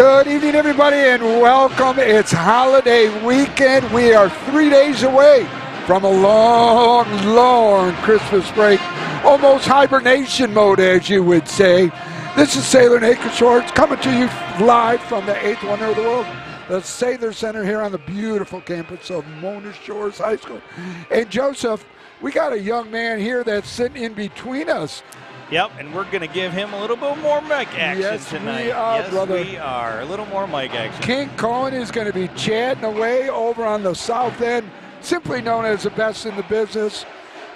Good evening, everybody, and welcome. It's holiday weekend. We are 3 days away from a long, long Christmas break. Almost hibernation mode, as you would say. This is Sailor Naked Shorts coming to you live from the 8th wonder of the world, the Sailor Center here on the beautiful campus of Mona Shores High School. And Joseph, we got a young man here that's sitting in between us. Yep, and we're going to give him a little bit more mic action tonight. We are, yes, brother. we are. A little more mic action. King Cohen is going to be chatting away over on the south end, simply known as the best in the business,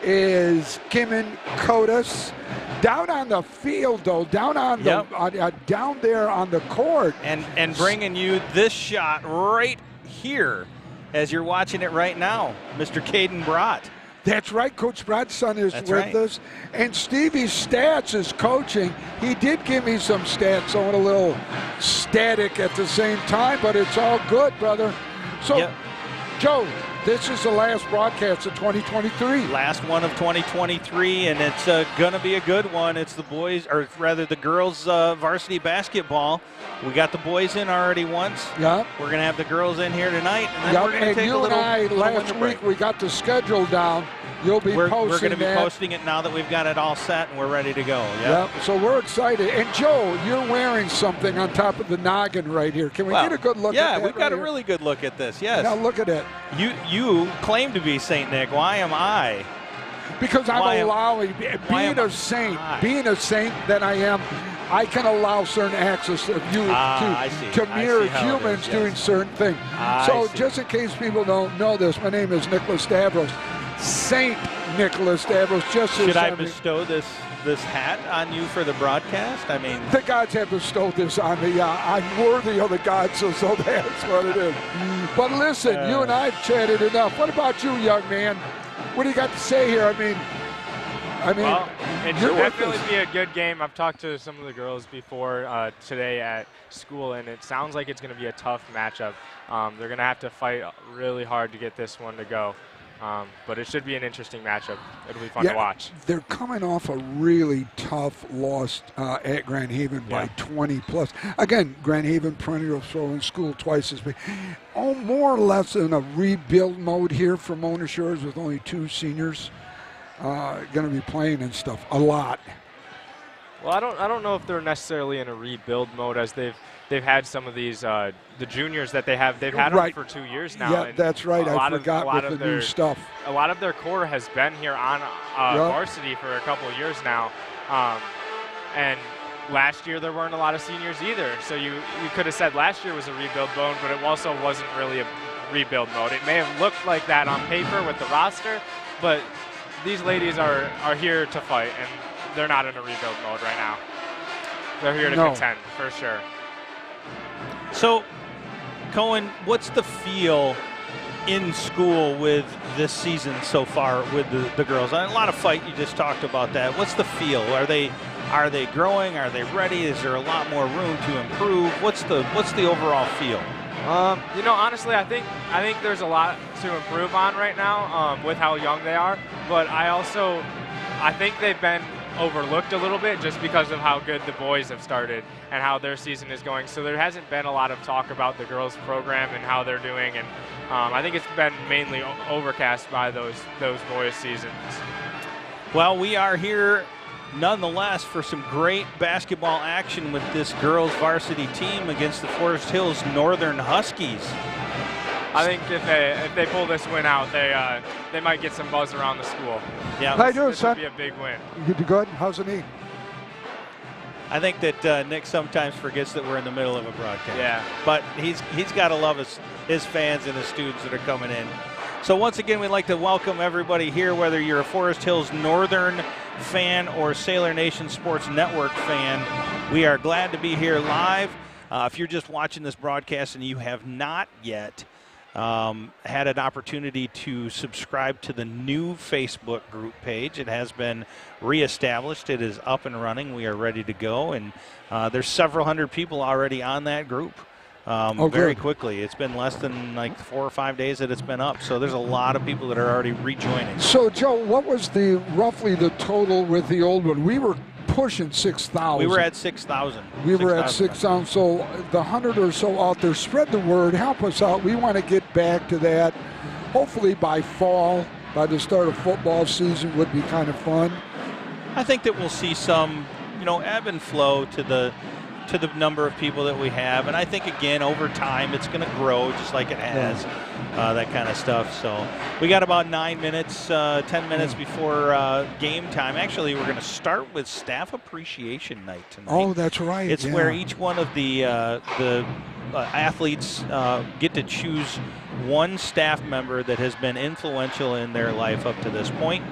is Kimon Kotis. Down on the field, though, down on the down there on the court, and bringing you this shot right here, as you're watching it right now, Mr. Caden Brott. That's right, Coach Brott's son is with us. And Stevie Stats is coaching. He did give me some stats, so a little static at the same time, but it's all good, brother. So, Joe, this is the last broadcast of 2023. Last one of 2023, and it's going to be a good one. It's the boys, or rather the girls' varsity basketball. We got the boys in already once. Yeah. We're going to have the girls in here tonight. And then we're going to take you a little, and I, little last week, we got the schedule down. You'll be posting We're going to be that. posting it now that we've got it all set and we're ready to go. Yep. So we're excited. And Joe, you're wearing something on top of the noggin right here. Can we get a good look at that? Yeah, we've got a really good look at this, yes. Now look at it. You claim to be St. Nick. Why am I? Because I'm allowing, being a saint that I am, I can allow certain access of you to mere humans doing certain things. So just in case people don't know this, my name is Nicholas Stavros, Saint Nicholas Stavros. Should I bestow this hat on you for the broadcast? I mean, the gods have bestowed this on me. I'm worthy of the gods, so that's what it is. But listen, you and I have chatted enough. What about you, young man? What do you got to say here? I mean, well, it should definitely be a good game. I've talked to some of the girls before today at school, and it sounds like it's going to be a tough matchup. They're going to have to fight really hard to get this one to go. But it should be an interesting matchup. It'll be fun to watch. They're coming off a really tough loss at Grand Haven by 20 plus. Again, Grand Haven perennial throwing school twice as big. Oh, more or less in a rebuild mode here for Mona Shores with only 2 seniors going to be playing and stuff a lot. Well, I don't know if they're necessarily in a rebuild mode, as they've had some of these the juniors that they've had them for 2 years now. Yeah, and that's right. I forgot with the new stuff. A lot of their core has been here on varsity for a couple of years now, and last year there weren't a lot of seniors either. So you could have said last year was a rebuild mode, but it also wasn't really a rebuild mode. It may have looked like that on paper with the roster, but these ladies are here to fight, and they're not in a rebuild mode right now. They're here to contend, for sure. So, Cohen, what's the feel in school with this season so far with the girls? A lot of fight, you just talked about that. What's the feel? Are they growing? Are they ready? Is there a lot more room to improve? What's the overall feel? Honestly, I think there's a lot to improve on right now with how young they are. But I think they've been overlooked a little bit just because of how good the boys have started and how their season is going. So there hasn't been a lot of talk about the girls program and how they're doing. And I think it's been mainly overcast by those boys' seasons. Well, we are here nonetheless for some great basketball action with this girls varsity team against the Forest Hills Northern Huskies. I think if they pull this win out, they might get some buzz around the school. Yeah, how you doing, son? This would be a big win. You good? How's the knee? I think that Nick sometimes forgets that we're in the middle of a broadcast. Yeah. But he's got to love his fans and his students that are coming in. So once again, we'd like to welcome everybody here, whether you're a Forest Hills Northern fan or Sailor Nation Sports Network fan. We are glad to be here live. If you're just watching this broadcast and you have not yet had an opportunity to subscribe to the new Facebook group page. It has been reestablished. It is up and running. We are ready to go, and there's several hundred people already on that group very quickly. It's been less than like 4 or 5 days that it's been up, so there's a lot of people that are already rejoining. So, Joe, what was roughly the total with the old one? We were pushing 6,000. We were at 6,000. We were at 6,000. So the 100 or so out there, spread the word, help us out. We want to get back to that. Hopefully by fall, by the start of football season, would be kind of fun. I think that we'll see some, ebb and flow to the number of people that we have, and I think again over time it's going to grow just like it has, that kind of stuff. So we got about 9 minutes, 10 minutes before game time. Actually, we're going to start with Staff Appreciation Night tonight. Oh, that's right. It's where each one of the athletes get to choose one staff member that has been influential in their life up to this point.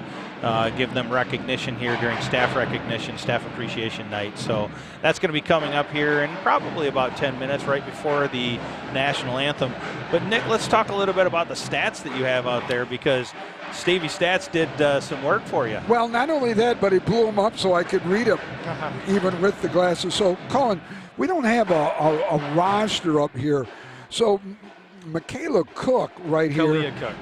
Give them recognition here during Staff Appreciation Night. So that's going to be coming up here in probably about 10 minutes right before the national anthem. But Nick, let's talk a little bit about the stats that you have out there, because Stevie Stats did some work for you. Well, not only that, but he blew them up so I could read them even with the glasses. So, Colin, we don't have a roster up here. So Michaela Cook right here. Kalia Cook.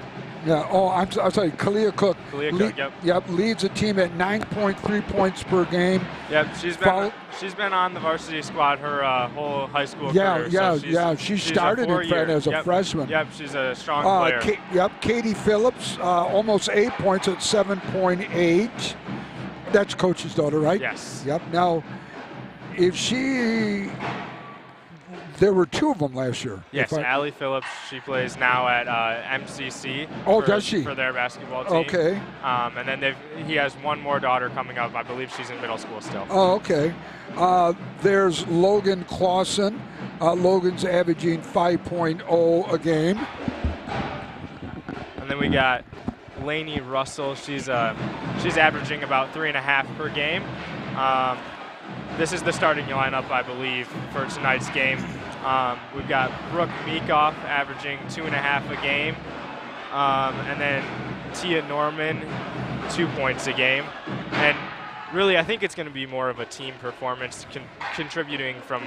Yeah. Oh, I'm sorry. Kalia Cook. Cook. Yep. Leads the team at 9.3 points per game. Yep. She's been on the varsity squad her whole high school career. Yeah. She started in fact as a freshman. Yep. She's a strong player. Katie Phillips, almost 8 points at 7.8. That's Coach's daughter, right? Yes. Yep. Now, there were two of them last year. Yes, Allie Phillips, she plays now at MCC. Does she? For their basketball team. Okay. And then he has one more daughter coming up. I believe she's in middle school still. Oh, okay. There's Logan Clausen. Logan's averaging 5.0 a game. And then we got Lainey Russell. She's averaging about 3.5 per game. This is the starting lineup, I believe, for tonight's game. We've got Brooke Meekoff averaging 2.5 a game. And then Tia Norman, 2 points a game. And really, I think it's going to be more of a team performance, contributing from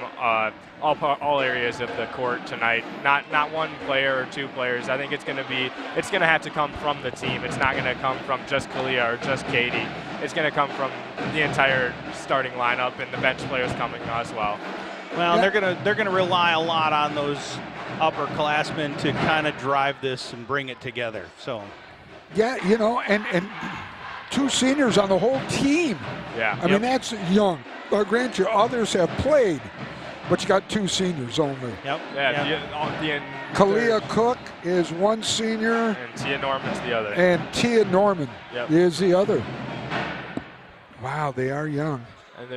all areas of the court tonight. Not one player or two players. I think it's going to have to come from the team. It's not going to come from just Kalia or just Katie. It's going to come from the entire starting lineup and the bench players coming as well. Well, they're gonna rely a lot on those upperclassmen to kind of drive this and bring it together. So. Yeah, and two seniors on the whole team. Yeah. I mean, that's young. Granted, your others have played, but you got two seniors only. Yep. Yeah. Kalia Cook is one senior. And Tia Norman's the other. And Tia Norman is the other. Wow, they are young. And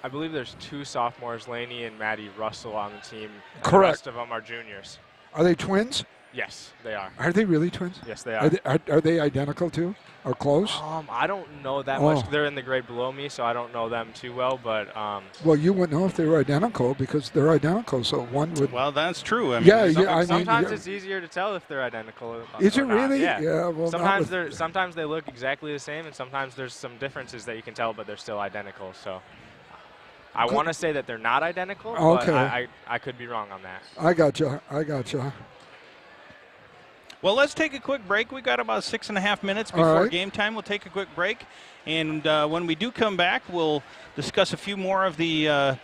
I believe there's two sophomores, Lainey and Maddie Russell, on the team. Correct. The rest of them are juniors. Are they twins? Yes, they are. Are they really twins? Yes, they are. Are they identical too, or close? I don't know that much. They're in the grade below me, so I don't know them too well. But well, you wouldn't know if they were identical because they're identical. So one would. Well, that's true. I mean, sometimes it's easier to tell if they're identical. Is it really? Yeah. Well, sometimes they look exactly the same, and sometimes there's some differences that you can tell, but they're still identical. So. I want to say that they're not identical, but I could be wrong on that. I got you. Well, let's take a quick break. We've got about 6.5 minutes before game time. We'll take a quick break, and when we do come back, we'll discuss a few more of the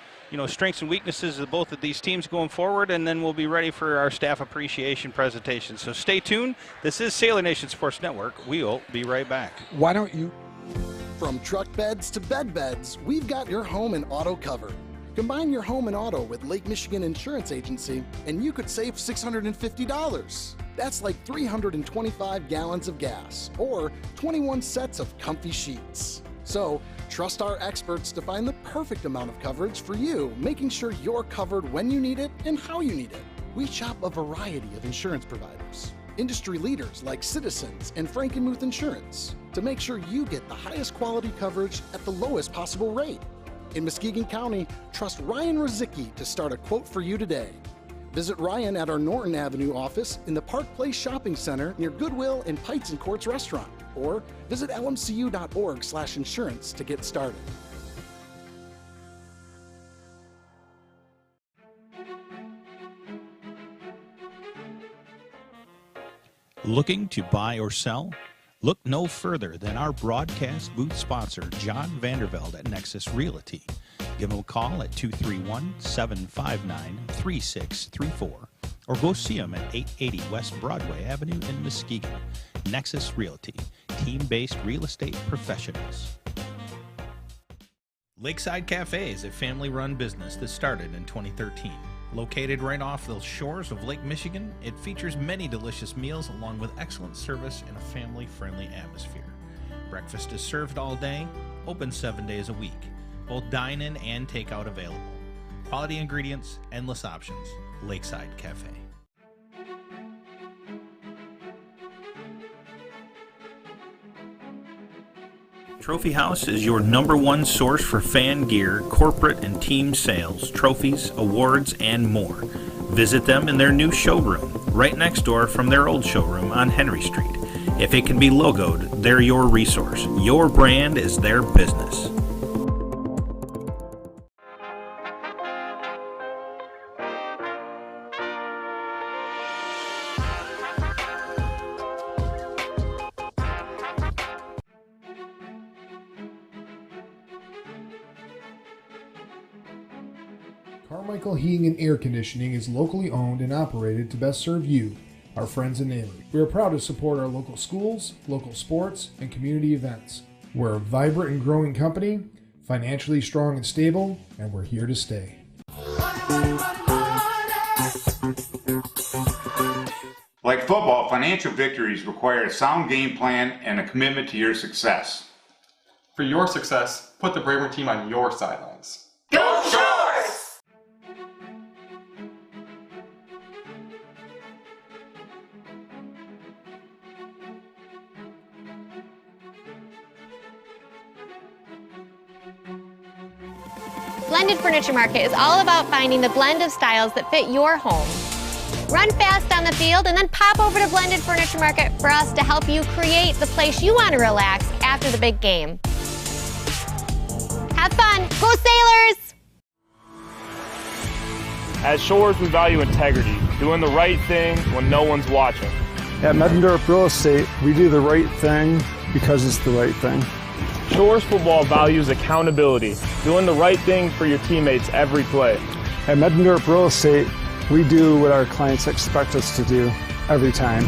strengths and weaknesses of both of these teams going forward, and then we'll be ready for our staff appreciation presentation. So stay tuned. This is Sailor Nation Sports Network. We'll be right back. Why don't you? From truck beds to bed beds, we've got your home and auto covered. Combine your home and auto with Lake Michigan Insurance Agency, and you could save $650. That's like 325 gallons of gas, or 21 sets of comfy sheets. So, trust our experts to find the perfect amount of coverage for you, making sure you're covered when you need it and how you need it. We shop a variety of insurance providers, industry leaders like Citizens and Frankenmuth Insurance, to make sure you get the highest quality coverage at the lowest possible rate. In Muskegon County, trust Ryan Rozicki to start a quote for you today. Visit Ryan at our Norton Avenue office in the Park Place Shopping Center near Goodwill and Pites and Courts Restaurant, or visit lmcu.org/insurance to get started. Looking to buy or sell? Look no further than our broadcast booth sponsor, John Vandervelde at Nexus Realty. Give him a call at 231-759-3634 or go see him at 880 West Broadway Avenue in Muskegon. Nexus Realty, team-based real estate professionals. Lakeside Cafe is a family-run business that started in 2013. Located right off the shores of Lake Michigan, it features many delicious meals along with excellent service and a family-friendly atmosphere. Breakfast is served all day, open 7 days a week. Both dine-in and takeout available. Quality ingredients, endless options. Lakeside Cafe. Trophy House is your #1 source for fan gear, corporate and team sales, trophies, awards, and more. Visit them in their new showroom, right next door from their old showroom on Henry Street. If it can be logoed, they're your resource. Your brand is their business. Carmichael Heating and Air Conditioning is locally owned and operated to best serve you, our friends and neighbors. We are proud to support our local schools, local sports, and community events. We're a vibrant and growing company, financially strong and stable, and we're here to stay. Like football, financial victories require a sound game plan and a commitment to your success. For your success, put the Braver team on your sidelines. Go Shores! Blended Furniture Market is all about finding the blend of styles that fit your home. Run fast on the field and then pop over to Blended Furniture Market for us to help you create the place you want to relax after the big game. Have fun! Go Sailors! At Shores, we value integrity, doing the right thing when no one's watching. At Mettendorf Real Estate, we do the right thing because it's the right thing. Shores football values accountability, doing the right thing for your teammates every play. At Mettendorf Real Estate, we do what our clients expect us to do every time.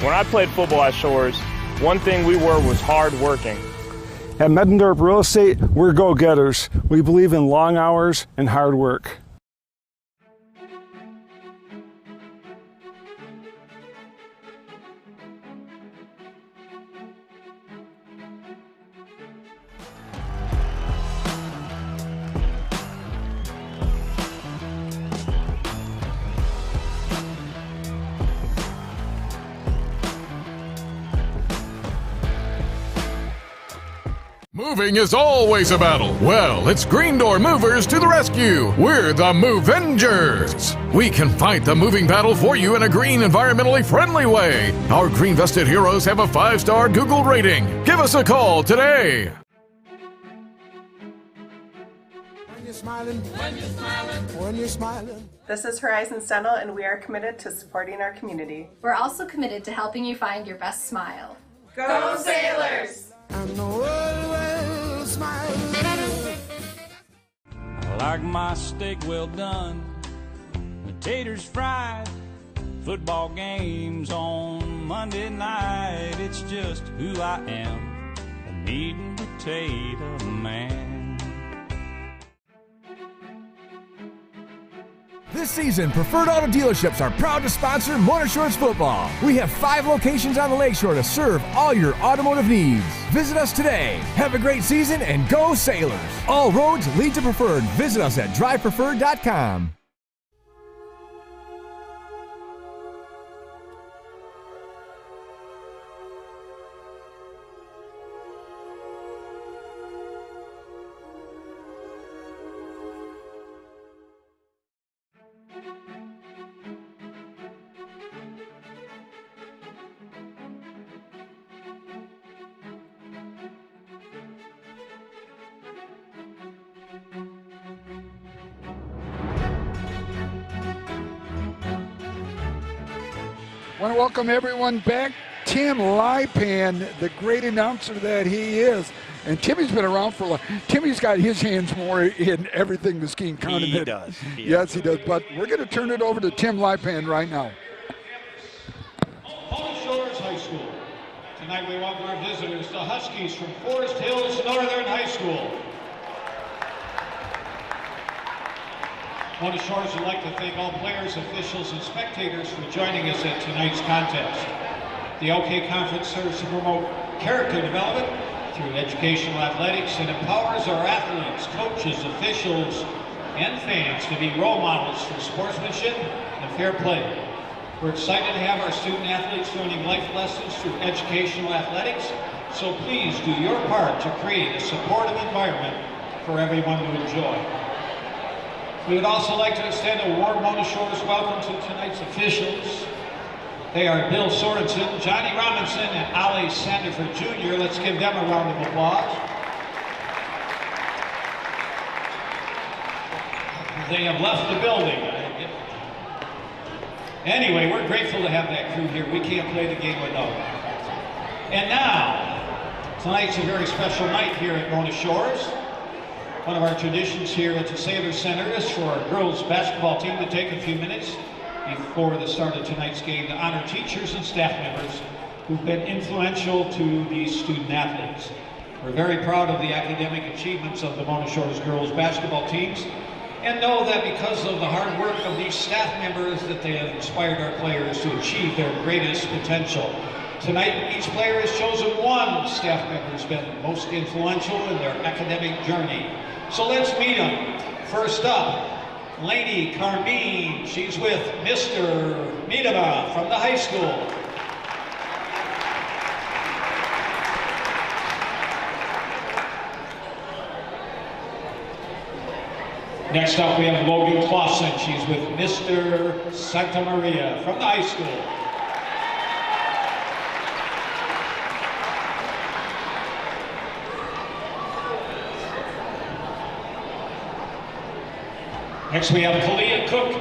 When I played football at Shores, one thing we were was hard working. At Mettendorf Real Estate, we're go-getters. We believe in long hours and hard work. Moving is always a battle. Well, it's Green Door Movers to the rescue. We're the Movengers. We can fight the moving battle for you in a green, environmentally friendly way. Our green vested heroes have a 5-star Google rating. Give us a call today. When you're smiling, when you're smiling, when you're smiling. This is Horizons Dental, and we are committed to supporting our community. We're also committed to helping you find your best smile. Go Sailors! And the world will smile. I like my steak well done, potatoes fried, football games on Monday night. It's just who I am, a meat and potato man. This season, Preferred Auto Dealerships are proud to sponsor Motor Shorts football. We have 5 locations on the lakeshore to serve all your automotive needs. Visit us today. Have a great season and go Sailors. All roads lead to Preferred. Visit us at drivepreferred.com. I want to welcome everyone back Tim Lipan, the great announcer that he is. And Timmy's been around for a while. Timmy's got his hands more in everything the skiing continent. He does. Yes, he does. But we're going to turn it over to Tim Lipan right now. Palm Shores High School. Tonight we welcome our visitors, the Huskies from Forest Hills Northern High School. Mona Shores would like to thank all players, officials, and spectators for joining us at tonight's contest. The OK Conference serves to promote character development through educational athletics and empowers our athletes, coaches, officials, and fans to be role models for sportsmanship and fair play. We're excited to have our student athletes learning life lessons through educational athletics, so please do your part to create a supportive environment for everyone to enjoy. We would also like to extend a warm Mona Shores welcome to tonight's officials. They are Bill Sorensen, Johnny Robinson, and Ali Sandiford Jr. Let's give them a round of applause. They have left the building. Anyway, we're grateful to have that crew here. We can't play the game without them. And now, tonight's a very special night here at Mona Shores. One of our traditions here at the Sailor Center is for our girls basketball team to take a few minutes before the start of tonight's game to honor teachers and staff members who've been influential to these student athletes. We're very proud of the academic achievements of the Mona Shores girls basketball teams and know that because of the hard work of these staff members that they have inspired our players to achieve their greatest potential. Tonight, each player has chosen one staff member who's been most influential in their academic journey. So let's meet them. First up, Lainey Carmine. She's with Mr. Midaba from the high school. Next up, we have Logan Clausen. She's with Mr. Santa Maria from the high school. Next we have Kalia Cook.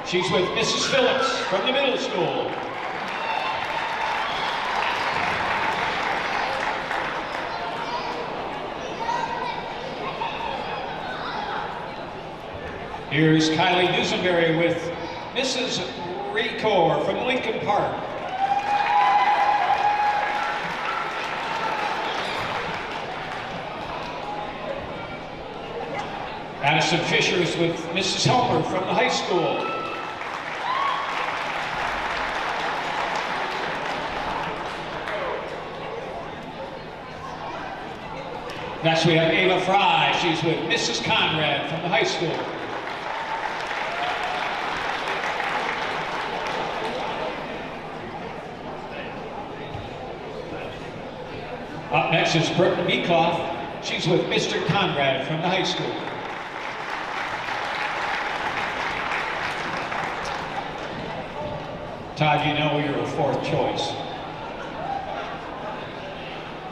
She's with Mrs. Phillips from the middle school. Here's Kylie Dusenberry with Mrs. Recor from Lincoln Park. Addison Fisher is with Mrs. Helmer from the high school. Next we have Ava Fry. She's with Mrs. Conrad from the high school. Up next is Brooke Beekoff. She's with Mr. Conrad from the high school. Todd, you know you're a fourth choice.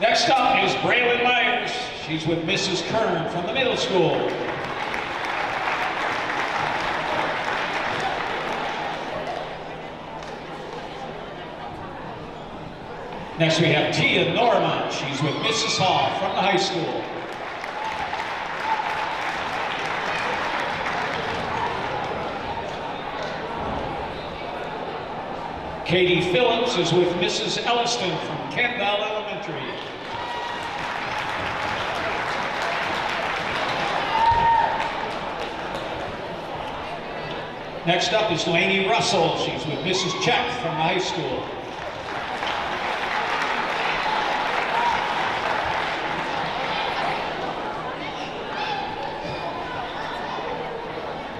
Next up is Braylon Myers. She's with Mrs. Kern from the middle school. Next we have Tia Norman. She's with Mrs. Hall from the high school. Katie Phillips is with Mrs. Elliston from Kendall Elementary. Next up is Lainey Russell. She's with Mrs. Check from the high school.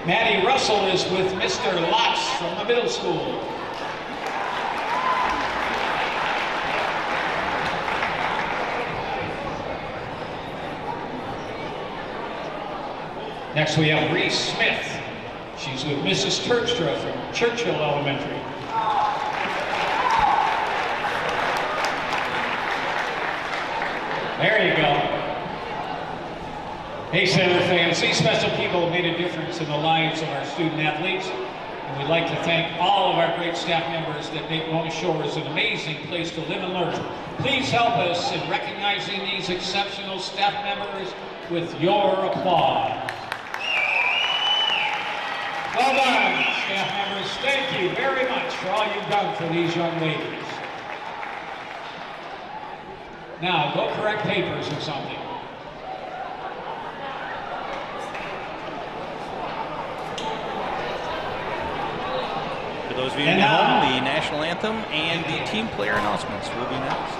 Maddie Russell is with Mr. Lotz from the middle school. Next we have Reese Smith. She's with Mrs. Terpstra from Churchill Elementary. There you go. Hey, Sailor fans, these special people have made a difference in the lives of our student athletes. And we'd like to thank all of our great staff members that make Mona Shores an amazing place to live and learn. Please help us in recognizing these exceptional staff members with your applause. Well done, staff members. Thank you very much for all you've done for these young ladies. Now, go correct papers or something. For those of you at home, the national anthem and the team player announcements will be next.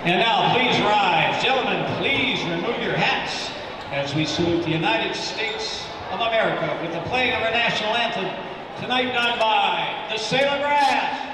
And now, please rise. Gentlemen, please remove your hats as we salute the United States of America with the playing of our national anthem, tonight done by the Sailor Brass.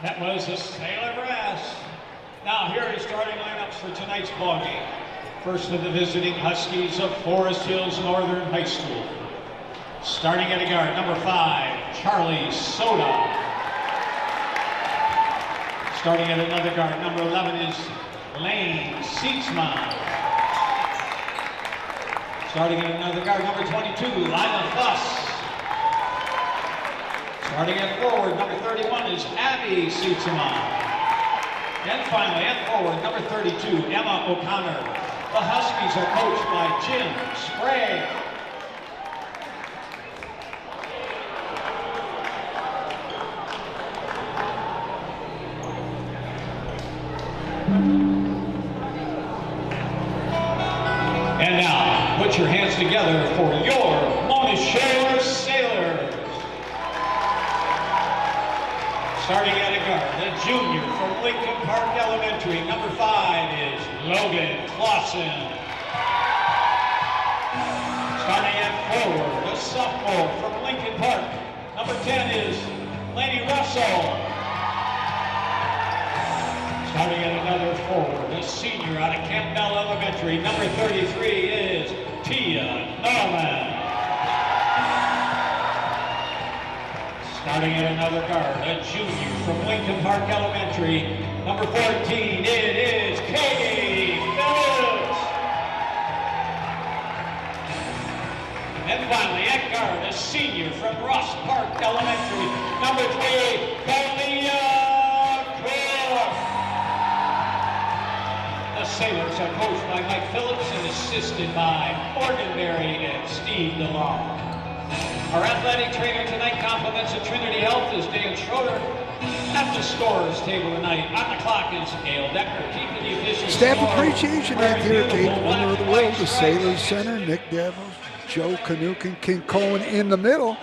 That was the Sailor Brass. Now here are the starting lineups for tonight's ballgame. First with the visiting Huskies of Forest Hills Northern High School. Starting at a guard, number 5, Charlie Soda. Starting at another guard, number 11 is Lane Seatsman. Starting at another guard, number 22, Lila Fuss. Starting at forward, number 31 is Abby Seatsman. And finally, at forward, number 32, Emma O'Connor. The Huskies are coached by Jim Sprague. And now, put your hands together for your Mona Shores Sailors. Starting at a guard, the junior from Lincoln Park Elementary, number 5 is Logan Clausen. Starting at forward, the sophomore from Lincoln Park, number 10 is Laney Russell. Starting at another forward, the senior out of Campbell Elementary, number 33 is Tia Norman. Starting at another guard, a junior from Lincoln Park Elementary, number 14, it is Katie Phillips. And finally, at guard, a senior from Ross Park Elementary, number 3, Kalia Croft. The Sailors are coached by Mike Phillips and assisted by Morgan Berry and Steve DeLong. Our athletic trainer tonight compliments of Trinity Health is Dan Schroeder. At the scorer's table tonight, on the clock is Gail Decker, keeping the officials. Staff appreciation night here at the winner of the world, the Sailors Center, Nick Devils, Joe Kanukin, King Cohen in the middle.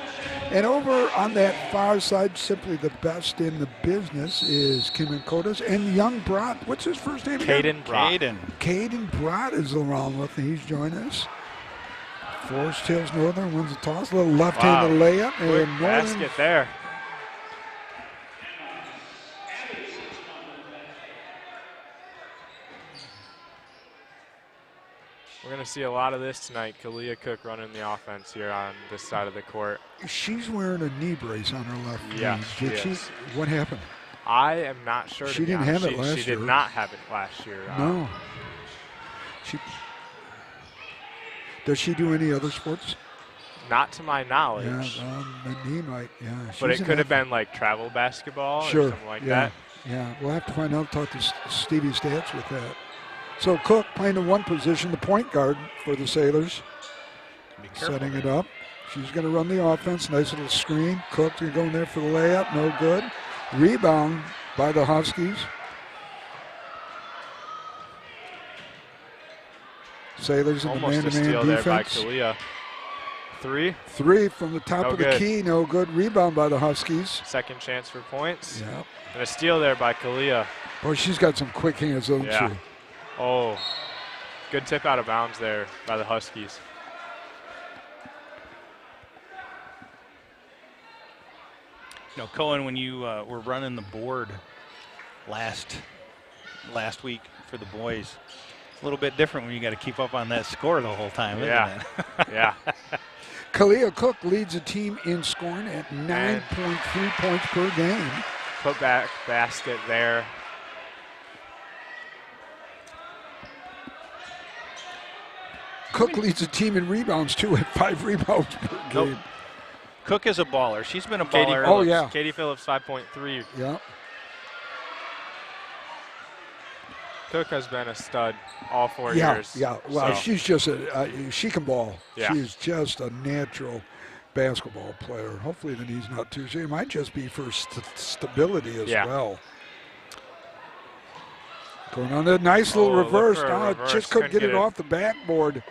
And over on that far side, simply the best in the business is Kim and Kodas and young Brott. What's his first name? Caden Brott. Caden Brott is around with me. He's joining us. Forest Hills Northern wins the toss. A little left-handed layup. Quick And basket there. We're going to to see a lot of this tonight. Kalia Cook running the offense here on this side of the court. She's wearing a knee brace on her left Yeah, knee. she Did she? is. What happened? I am not sure. She didn't have it last year. She did not have it last year. No. Does she do any other sports? Not to my knowledge. Yeah, the knee might. Yeah, but it could have been like travel basketball or something like that. Yeah, we'll have to find out. Talk to Stevie Stats with that. So Cook playing the one position, the point guard for the Sailors. Setting it up. She's going to run the offense. Nice little screen. Cook going there for the layup. No good. Rebound by the Huskies. Sailors in the man-to-man defense. Almost a steal there by Kalia. Three from the top of the key. No good. Rebound by the Huskies. Second chance for points. Yeah. And a steal there by Kalia. Boy, she's got some quick hands, doesn't she? Oh, good tip out of bounds there by the Huskies. You know, Cohen, when you were running the board last week for the boys, a little bit different when you got to keep up on that score the whole time, isn't it? Yeah. Kalia Cook leads the team in scoring at 9.3 points per game. Put back basket there. Cook leads the team in rebounds, too, at 5 rebounds per game. Nope. Cook is a baller. She's been a baller. Katie Phillips, 5.3. Yeah. Cook has been a stud all 4 years. Yeah, well, she's just she can ball. Yeah. She's just a natural basketball player. Hopefully the knee's not too serious. It might just be for stability as well. Going on that nice little reverse. Just couldn't get it off the backboard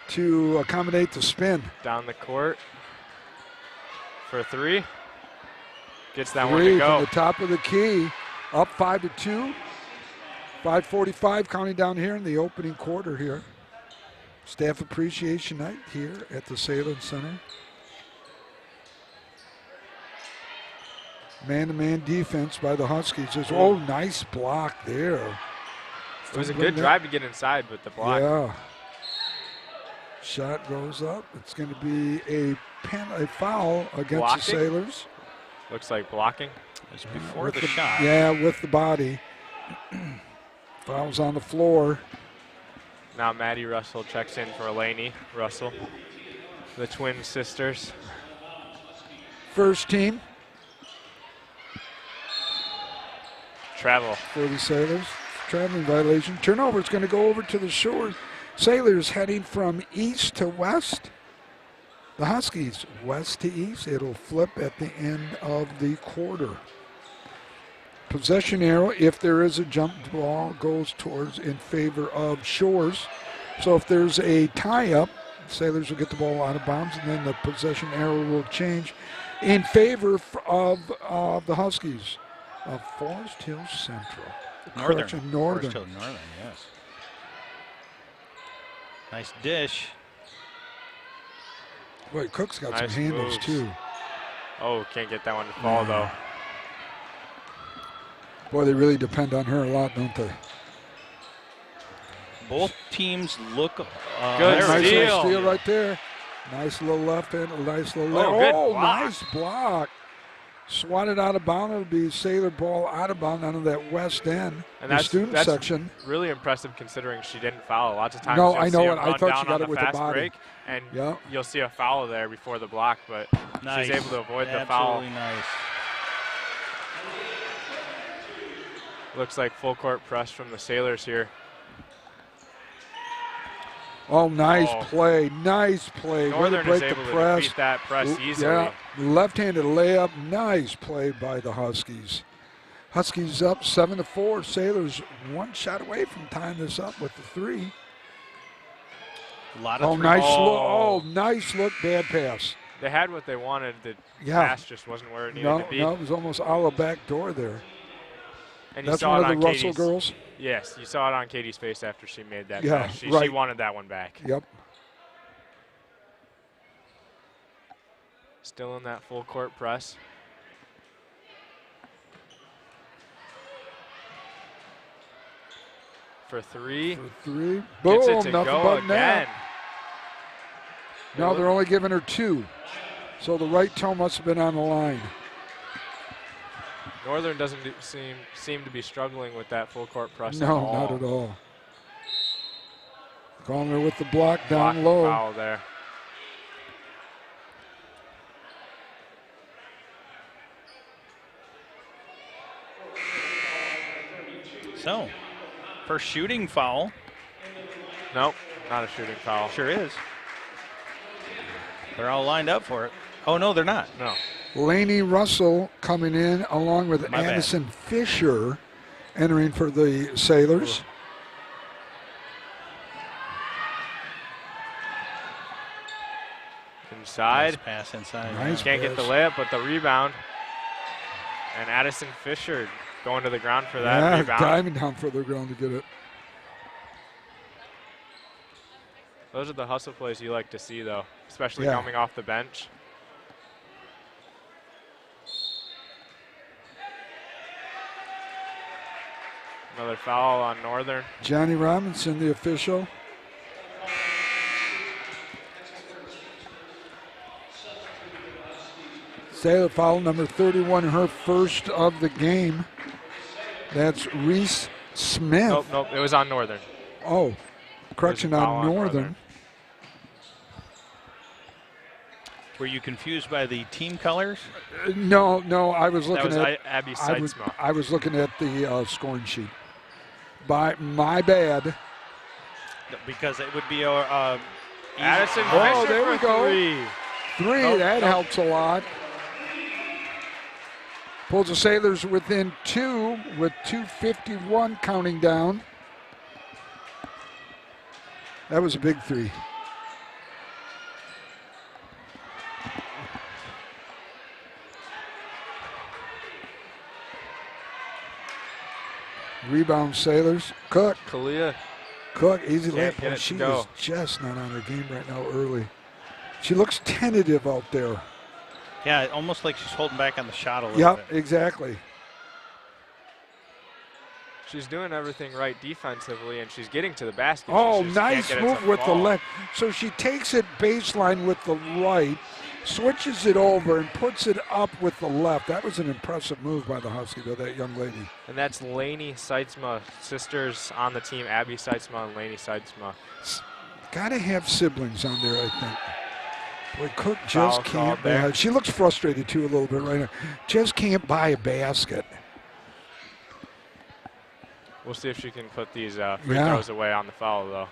to accommodate the spin. Down the court for 3. Gets that one to go. From the top of the key, up 5-2. 5:45 counting down here in the opening quarter here. Staff appreciation night here at the Salem Center. Man-to-man defense by the Huskies. Nice block there. It was a good drive to get inside with the block. Yeah. Shot goes up. It's going to be a foul against the Sailors. Looks like blocking. It's before the shot. Yeah, with the body. Foul's on the floor. Now Maddie Russell checks in for Elaney Russell, the twin sisters. First team. Travel. For the Sailors. Traveling violation. Turnover is going to go over to the Shores. Sailors heading from east to west. The Huskies west to east. It'll flip at the end of the quarter. Possession arrow, if there is a jump ball, goes towards in favor of Shores. So if there's a tie-up, Sailors will get the ball out of bounds, and then the possession arrow will change in favor of the Huskies of Forest Hill Central. Northern. Northern. Forest Hill Northern, yes. Nice dish. Boy, Cook's got nice some handles, moves. too. Oh, can't get that one to fall, though. Boy, they really depend on her a lot, don't they? Both teams look good. Nice little steal right there. Nice little left hand, nice little left. Oh, nice block. Swatted out of bounds. It'll be Sailor ball out of bounds out of that west end, and the student section. Really impressive considering she didn't foul. Lots of times no, you'll I know see it. I thought she got it with the body. Break, and you'll see a foul there before the block, but she's able to avoid the foul. Absolutely nice. Looks like full court press from the Sailors here. Oh, nice play. Nice play. Northern break is able the to press. defeat that press easily. Yeah, left-handed layup. Nice play by the Huskies. Huskies up 7-4. Sailors one shot away from tying this up with the 3. A lot of nice look. Oh, nice look. Bad pass. They had what they wanted. The pass just wasn't where it needed to be. No, it was almost a la back door there. And that's one of the Russell girls? Yes, you saw it on Katie's face after she made that yeah, pass. She right. wanted that one back. Yep. Still in that full court press. for three. Boom, Gets it to nothing go but again. net. No, they're only giving her 2. So the right toe must have been on the line. Northern doesn't seem to be struggling with that full court press No, at all. not at all. Calling her with the block down low. Foul there. So, first shooting foul. Nope, not a shooting foul. Sure is. They're all lined up for it. Oh, no, they're not. No. Lainey Russell coming in along with My bad. Addison Fisher entering for the Sailors. Inside. Nice pass inside. Nice Can't get the layup, but the rebound. And Addison Fisher going to the ground for that rebound. Diving down for the ground to get it. Those are the hustle plays you like to see, though, especially Yeah. coming off the bench. Another foul on Northern. Johnny Robinson, the official. Sailor foul number 31, her first of the game. That's Reese Smith. Nope, it was on Northern. Oh, correction on Northern. Were you confused by the team colors? No, I was looking That was at Abby Seitzma. I was looking at the scoring sheet. By my bad. Because it would be Addison Oh, Fisher there we for go. three. That helps a lot. Pulls the Sailors within 2 with 2:51 counting down. That was a big 3. Rebound Sailors. Cook. Kalia. Cook, easy Can't layup. get it to She go. is just not on her game right now early. She looks tentative out there. Yeah, almost like she's holding back on the shot a little bit. Yep, exactly. She's doing everything right defensively, and she's getting to the basket. Oh, She just can't nice get it move to with the fall. left. So she takes it baseline with the right, switches it over, and puts it up with the left. That was an impressive move by the Husky, by that young lady. And that's Lainey Seitzma, sisters on the team, Abby Seitzma and Lainey Seitzma. Got to have siblings on there, I think. Boy, Cook Foul just called can't. there. She looks frustrated, too, a little bit right now. Just can't buy a basket. We'll see if she can put these free Yeah. throws away on the foul, though.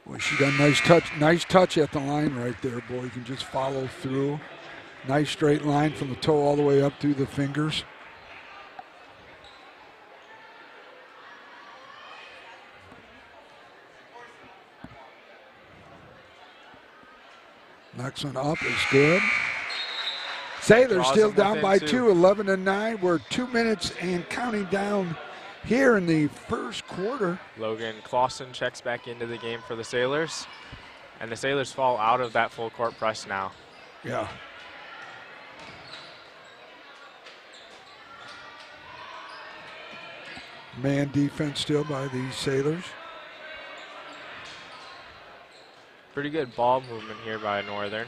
Boy, she got a nice touch at the line right there, boy. You can just follow through. Nice straight line from the toe all the way up through the fingers. Next one up is good. Sailors Draws still them down by within 2, 11-9. We're 2 minutes and counting down here in the first quarter. Logan Clausen checks back into the game for the Sailors. And the Sailors fall out of that full court press now. Yeah. Man defense still by the Sailors. Pretty good ball movement here by Northern.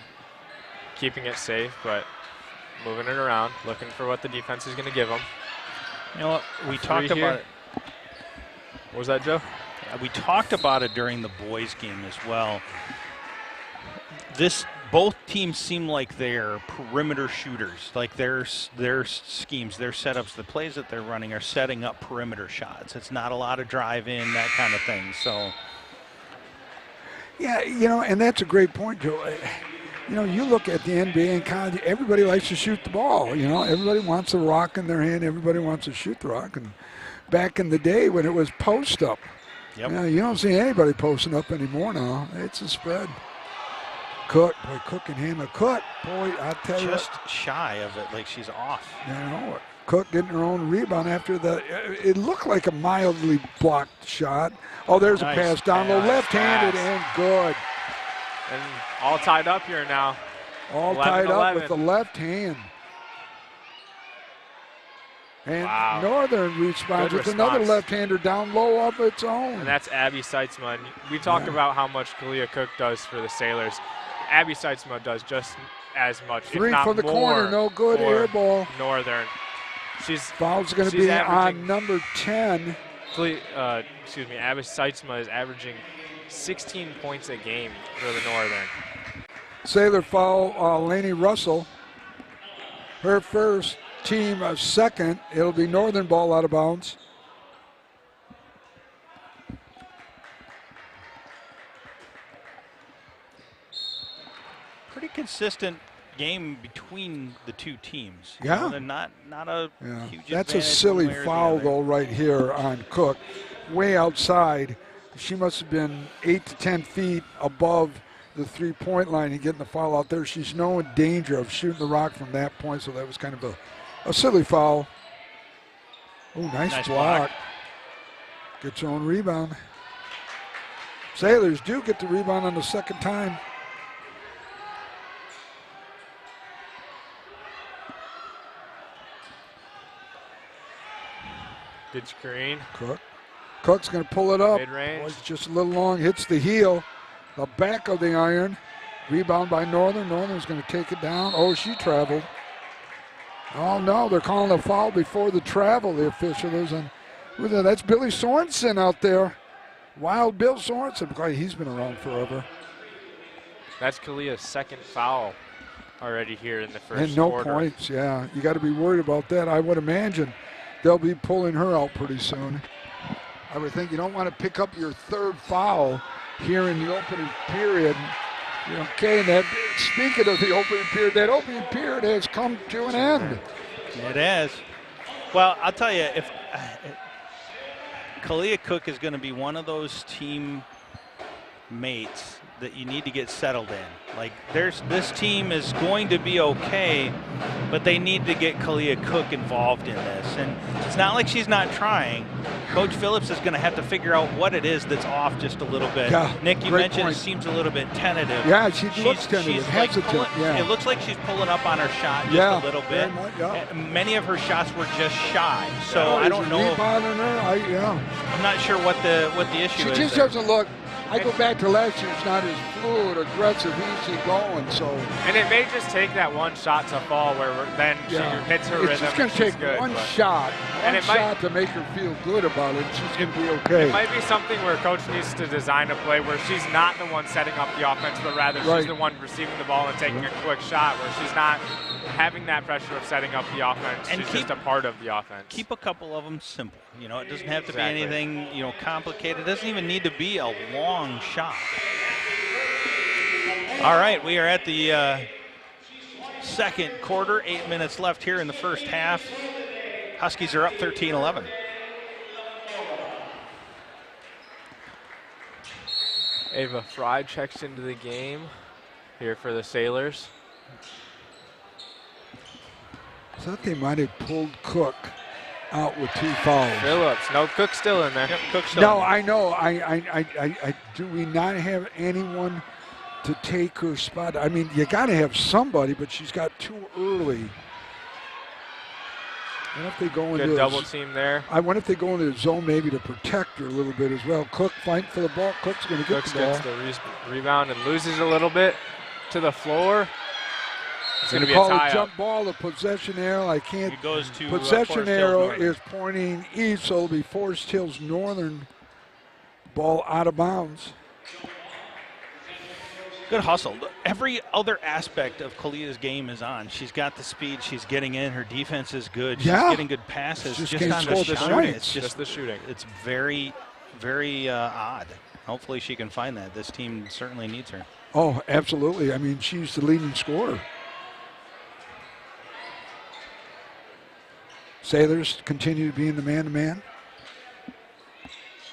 Keeping it safe, but moving it around, looking for what the defense is going to give them. You know what? We talked about it. What was that, Joe? We talked about it during the boys' game as well. Both teams seem like they're perimeter shooters. Like their schemes, their setups, the plays that they're running are setting up perimeter shots. It's not a lot of drive in, that kind of thing. So. Yeah, and that's a great point, Joe. You look at the NBA and college, everybody likes to shoot the ball. Everybody wants a rock in their hand. Everybody wants to shoot the rock. And back in the day when it was post up, yep. You don't see anybody posting up anymore now. It's a spread. Cook, boy, Cook can handle Cook. Boy, I tell you. Just shy of it, like she's off. You know, Cook getting her own rebound after it looked like a mildly blocked shot. Oh, there's Nice a pass down low, left-handed and good. And all tied up here now. All tied up with the left hand. And Northern responds with another left-hander down low of its own. And that's Abby Seitzma. And we talk about how much Kalia Cook does for the Sailors. Abby Seitzma does just as much, Three if not from the more, corner, no good, for air ball. Northern. Foul's going to be on number 10. Abby Seitzma is averaging 16 points a game for the Northern. Sailor foul, Lainey Russell. Her first, team second. It'll be Northern ball out of bounds. Pretty consistent game between the two teams. Yeah. You know, not a huge That's a advantage silly one way or the foul, other. though, right here on Cook. Way outside. She must have been 8 to 10 feet above the three-point line and getting the foul out there. She's no danger of shooting the rock from that point, so that was kind of a silly foul. Oh, nice block. Gets her own rebound. Sailors do get the rebound on the second time. Good screen. Cook's going to pull it up. Mid-range. Boy, just a little long. Hits the heel. The back of the iron. Rebound by Northern. Northern's going to take it down. Oh, she traveled. Oh, no. They're calling a foul before the travel, the official is. That's Billy Sorensen out there. Wild Bill Sorensen. Boy, he's been around forever. That's Kalia's second foul already here in the first And no quarter. points, yeah. You got to be worried about that. I would imagine they'll be pulling her out pretty soon. I would think you don't want to pick up your third foul here in the opening period. Okay, and that, speaking of the opening period, that opening period has come to an end. It has. Well, I'll tell you, if Kalia Cook is going to be one of those team mates that you need to get settled in. Like, this team is going to be okay, but they need to get Kalia Cook involved in this. And it's not like she's not trying. Coach Phillips is going to have to figure out what it is that's off just a little bit. Yeah, Nick, you great mentioned point. it seems a little bit tentative. Yeah, she looks tentative, she's like hesitant, yeah. It looks like she's pulling up on her shot just a little bit. very much, yeah. And many of her shots were just shy. So I don't know. Rebounding her, I'm not sure what the issue is. She just there. doesn't look. I go back to last year, it's not as fluid, aggressive, easy going, so. And it may just take that one shot to fall where then she hits her rhythm. It's just going to take one shot to make her feel good about it. She's going to be okay. It might be something where coach needs to design a play where she's not the one setting up the offense, but rather she's the one receiving the ball and taking a quick shot, where she's not having that pressure of setting up the offense. And she's just a part of the offense. Keep a couple of them simple. You know, it doesn't have to be anything, complicated. It doesn't even need to be a long shot. All right, we are at the second quarter. 8 minutes left here in the first half. Huskies are up 13-11. Ava Fry checks into the game here for the Sailors. I thought they might have pulled Cook out with 2 fouls. Phillips, no, Cook's still in there. Yep, Cook's still No, in there. I know. I do we not have anyone to take her spot? I mean, you got to have somebody, but she's got too early. I wonder if they go into Good double team there. I wonder if they go into the zone maybe to protect her a little bit as well. Cook fighting for the ball. Cook's going to get Cooks the ball. gets the rebound and loses a little bit to the floor. It's going to be a call tie a jump ball, the possession arrow. I can't. It goes to possession Forest Hills arrow Northern. is pointing east, so it'll be Forest Hills Northern. Ball out of bounds. Good hustle. Every other aspect of Kalia's game is on. She's got the speed. She's getting in. Her defense is good. She's getting good passes. Just Just can't on score the the shot. points. It's just the shooting. It's very, very odd. Hopefully she can find that. This team certainly needs her. Oh, absolutely. I mean, she's the leading scorer. Sailors continue to be in the man-to-man.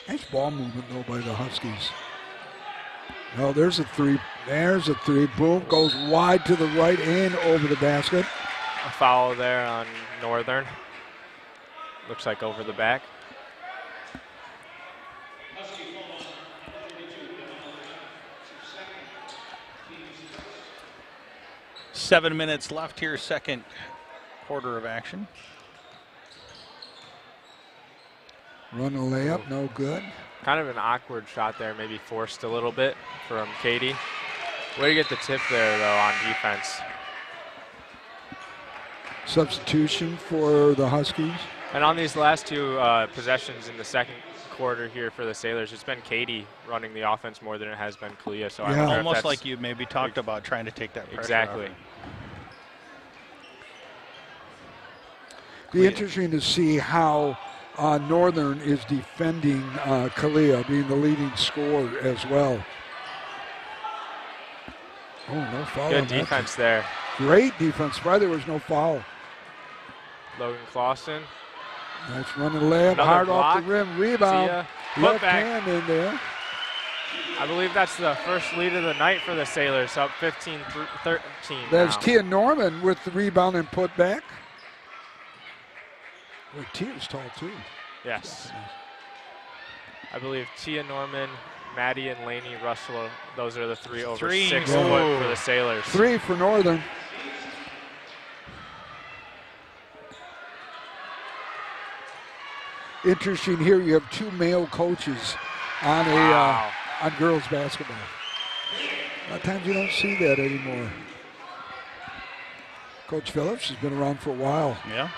Nice ball movement, though, by the Huskies. Oh, there's a three. There's a three. Boom, goes wide to the right and over the basket. A foul there on Northern. Looks like over the back. Seven minutes left here, second quarter of action. Run a layup, no good. Kind of an awkward shot there, maybe forced a little bit from Katie. Way to get the tip there, though, on defense. Substitution for the Huskies. And on these last two possessions in the second quarter here for the Sailors, it's been Katie running the offense more than it has been Kalia. So yeah. Almost like you maybe talked about trying to take that pressure exactly. off. Be interesting to see how Northern is defending Kalia, being the leading scorer as well. Oh, no foul. Good defense there. Great defense. Why there was no foul. Logan Clausen. Nice running layup, hard off the rim, rebound. Left hand in there. I believe that's the first lead of the night for the Sailors, up 15-13. There's Tia Norman with the rebound and put back. Well, Tia's tall too. Yes. I believe Tia Norman, Maddie, and Lainey Russell, those are the three over 6 foot for the Sailors. 3 for Northern. Interesting here, you have 2 male coaches on on girls basketball. A lot of times you don't see that anymore. Coach Phillips has been around for a while. Yeah.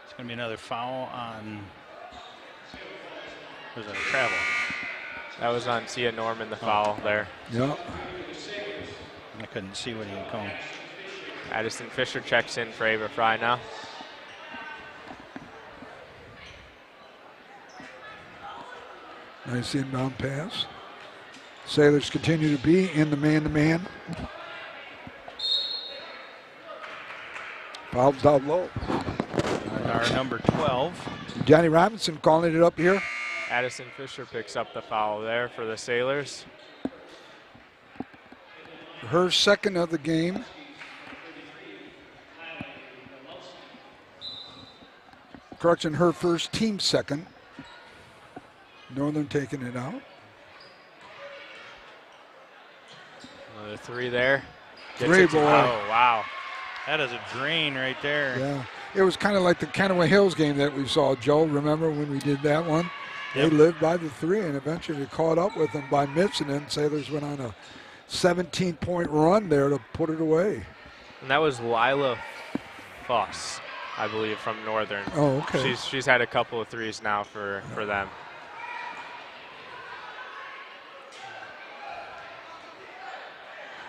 It's going to be another foul on, was it a travel? That was on Tia Norman, the foul there. Yeah. I couldn't see what he had called. Addison Fisher checks in for Ava Fry now. Nice inbound pass. Sailors continue to be in the man-to-man. Fouls down low. Our number 12. Johnny Robinson calling it up here. Addison Fisher picks up the foul there for the Sailors. Her second of the game. Correction, her first, team second. Northern taking it out. Another 3 there. Three, boy. Oh, wow. That is a drain right there. Yeah. It was kind of like the Kennewick Hills game that we saw, Joe. Remember when we did that one? Yep. They lived by the 3 and eventually caught up with them by missing it. Sailors went on a 17-point run there to put it away. And that was Lila Foss, I believe, from Northern. Oh, okay. She's had a couple of threes now for them.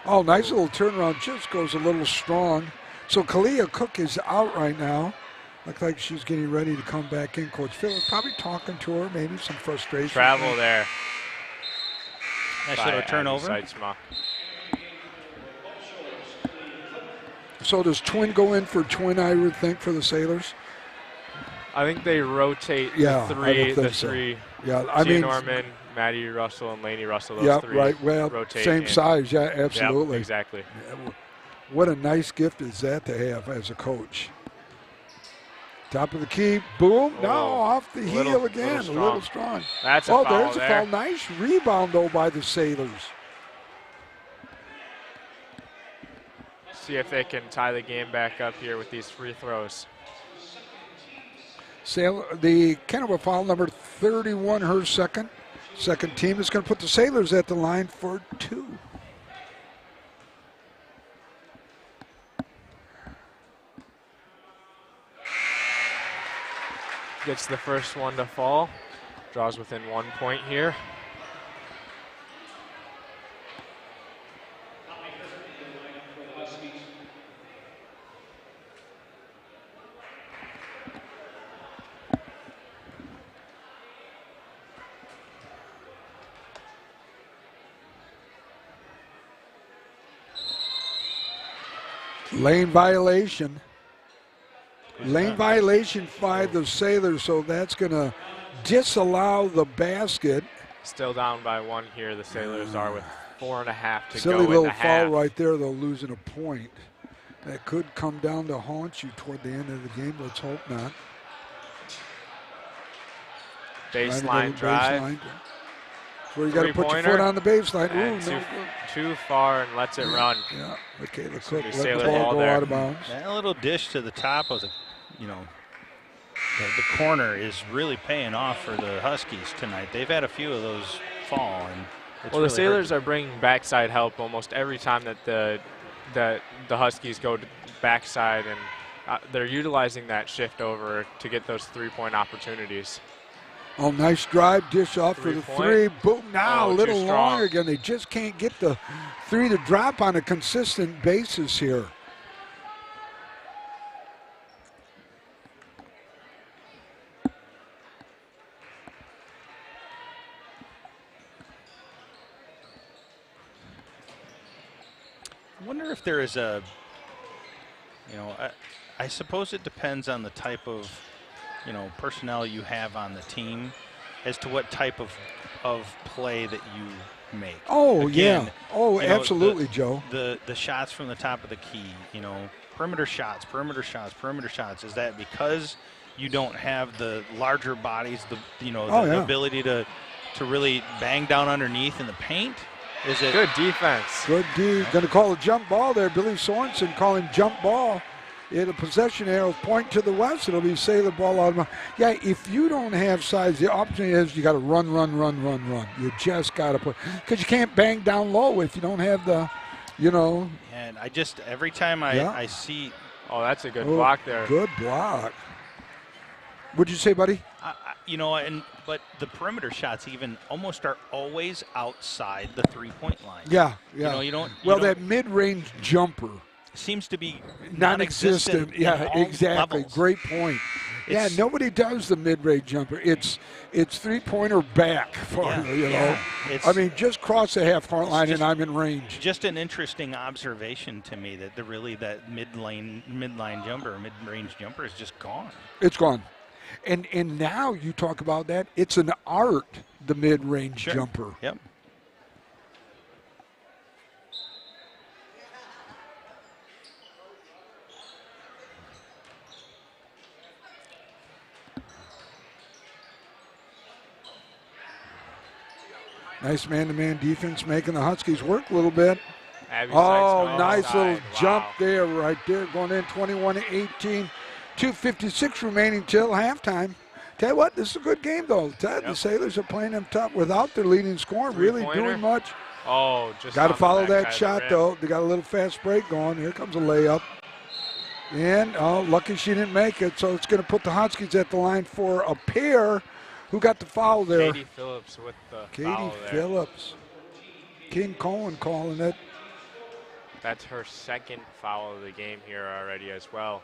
Oh, nice little turnaround. Just goes a little strong. So Kalia Cook is out right now. Looks like she's getting ready to come back in. Coach Phil is probably talking to her, maybe some frustration. Travel there. Nice little turnover. Seitzma. So does Twin go in for Twin, I would think, for the Sailors? I think they rotate Yeah, the I would think three. Yeah, I Tia mean, Norman, Maddie Russell, and Lainey Russell. Those yeah, three right. Well, rotate same in. size. Yeah, absolutely. Yep, exactly. Yeah, what a nice gift is that to have as a coach. Top of the key, boom. No, off the heel again. A little strong. That's a foul there's there. a foul. Nice rebound, though, by the Sailors. See if they can tie the game back up here with these free throws. The Kennewick foul number 31, her second team, is going to put the Sailors at the line for 2. Gets the first one to fall. Draws within 1 point here. Lane violation. Lane violation by the Sailors, so that's going to disallow the basket. Still down by 1 here. The Sailors are with 4.5 to Silly go in little the foul half. right there, though, losing a point. That could come down to haunt you toward the end of the game. Let's hope not. Baseline drive. Baseline. Where you got to put your foot on the baseline. Ooh, too far and lets it run. Yeah. Okay, let's So let the ball go out of bounds. That little dish to the top of the, the corner is really paying off for the Huskies tonight. They've had a few of those fall. And it's Well, really the Sailors are bringing backside help almost every time that the Huskies go to backside, and they're utilizing that shift over to get those 3-point opportunities. Oh, nice drive, dish off for the 3. Boom, now a little longer again. They just can't get the 3 to drop on a consistent basis here. I wonder if there is a, I suppose it depends on the type of, personnel you have on the team as to what type of play that you make. Oh, Again, yeah. Oh, absolutely, Joe. The shots from the top of the key, perimeter shots. Is that because you don't have the larger bodies, the ability to really bang down underneath in the paint? Is it good defense? Good D. Going to call a jump ball there. Billy Sorensen calling jump ball. In a possession arrow point to the west, it'll be Sailor ball out of my. Yeah, if you don't have size, the opportunity is you got to run. You just got to put, because you can't bang down low if you don't have the, And I just, every time I see. Oh, that's a good block there. Good block. What'd you say, buddy? But the perimeter shots even almost are always outside the 3-point line. Yeah. That mid-range jumper seems to be non-existent. Yeah, exactly. Levels. Great point. Nobody does the mid-range jumper. It's 3-pointer back farther, I mean, just cross the half-court line and I'm in range. Just an interesting observation to me that that mid-line jumper, mid-range jumper is just gone. It's gone. And now you talk about that, it's an art, the mid-range jumper. Yep. Nice man-to-man defense, making the Huskies work a little bit. Nice little jump there, right there, going in 21-18. 2:56 remaining till halftime. Tell you what, this is a good game, though. The Sailors are playing them tough without their leading scorer, really doing much. Oh, just got to follow that shot, though. They got a little fast break going. Here comes a layup. And, lucky she didn't make it, so it's going to put the Huskies at the line for a pair. Who got the foul there? Katie Phillips with the foul there. Phillips. King Cohen calling it. That's her second foul of the game here already as well.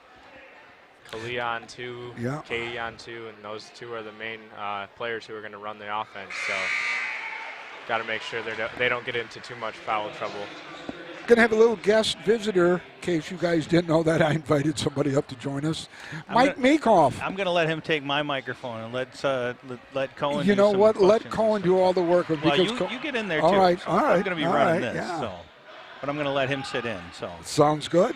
Kalia on 2, Katie on 2, and those 2 are the main players who are going to run the offense. So got to make sure they don't get into too much foul trouble. Going to have a little guest visitor, in case you guys didn't know that. I invited somebody up to join us. Mike Meekoff. I'm going to let him take my microphone and let Cohen You do know some what? questions. Let Cohen do all the work. Well, you get in there, too. All right. I'm going to be running this. Yeah. But I'm going to let him sit in. Sounds good.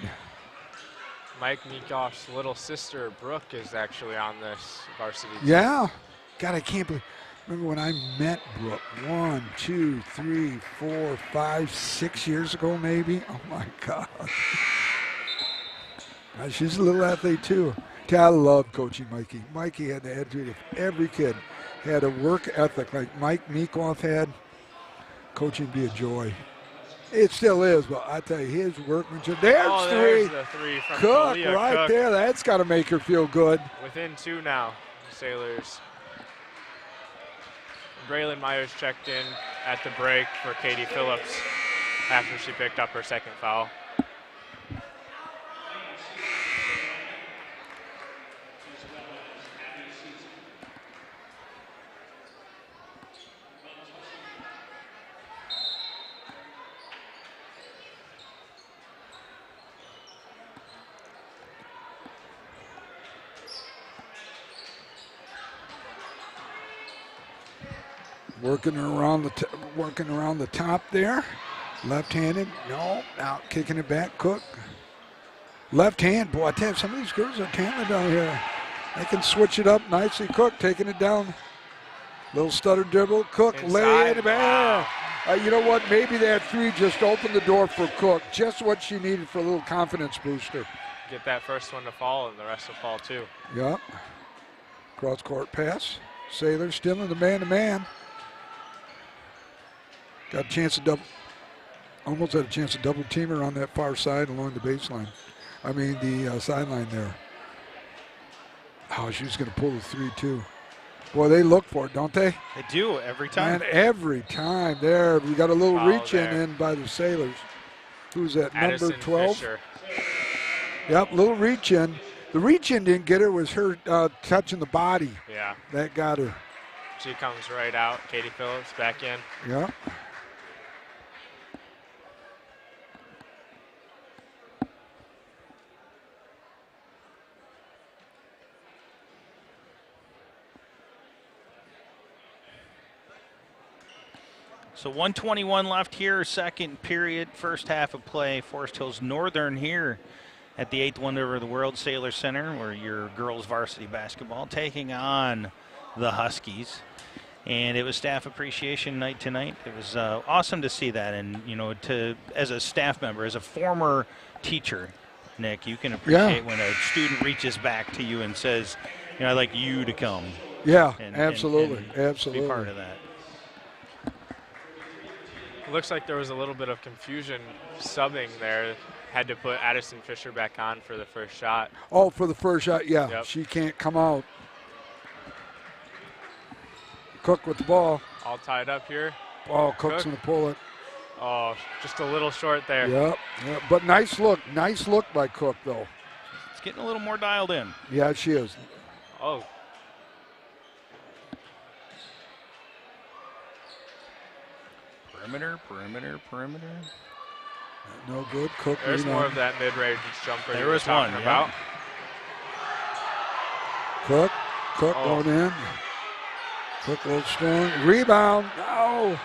Mike Meekoff's little sister, Brooke, is actually on this varsity team. Yeah. God, I can't believe. Remember when I met Brooke 1, 2, 3, 4, 5, 6 years ago, maybe? Oh, my God. She's a little athlete, too. I love coaching Mikey. Mikey had the attitude of every kid. Had a work ethic like Mike Meekoff had. Coaching be a joy. It still is, but I tell you, his workmanship. There's 3. There's the 3 from Cook Kalia right Cook. there. That's got to make her feel good. Within 2 now, Sailors. Braylon Myers checked in at the break for Katie Phillips after she picked up her second foul. Working around the top there. Left-handed. No. Out kicking it back. Cook. Left hand. Boy, I tell you, some of these girls are talented down here. They can switch it up nicely. Cook taking it down. Little stutter dribble. Cook lay it back. You know what? Maybe that three just opened the door for Cook. Just what she needed for a little confidence booster. Get that first one to fall, and the rest will fall too. Yep. Cross-court pass. Sailor still in the man-to-man. Got a chance to almost had a chance to double team her on that far side along the baseline. I mean the sideline there. Oh, she was going to pull the three too. Boy, they look for it, don't they? They do every time. And every time. There, we got a little reach in by the Sailors. Who's that, Addison number 12? Fisher. Yep, little reach in. The reach in didn't get her, was her touching the body. Yeah. That got her. She comes right out. Katie Phillips back in. Yep. So 1:21 left here, second period, first half of play. Forest Hills Northern here at the 8th Wonder of the World Sailor Center, where your girls varsity basketball taking on the Huskies. And it was staff appreciation night tonight. It was awesome to see that. And, you know, as a staff member, as a former teacher, Nick, you can appreciate when a student reaches back to you and says, you know, I'd like you to come. Yeah, and absolutely. Absolutely. Be part of that. Looks like there was a little bit of confusion subbing there. Had to put Addison Fisher back on for the first shot. Oh, for the first shot, yeah. Yep. She can't come out. Cook with the ball. All tied up here. Oh, Cook's going to pull it. Oh, just a little short there. Yep. But nice look. Nice look by Cook, though. It's getting a little more dialed in. Yeah, she is. Oh. Perimeter. No good. Cook. There's more of that mid-range jumper there you were was talking one, about. Cook going in. Cook a little strong. Rebound. No.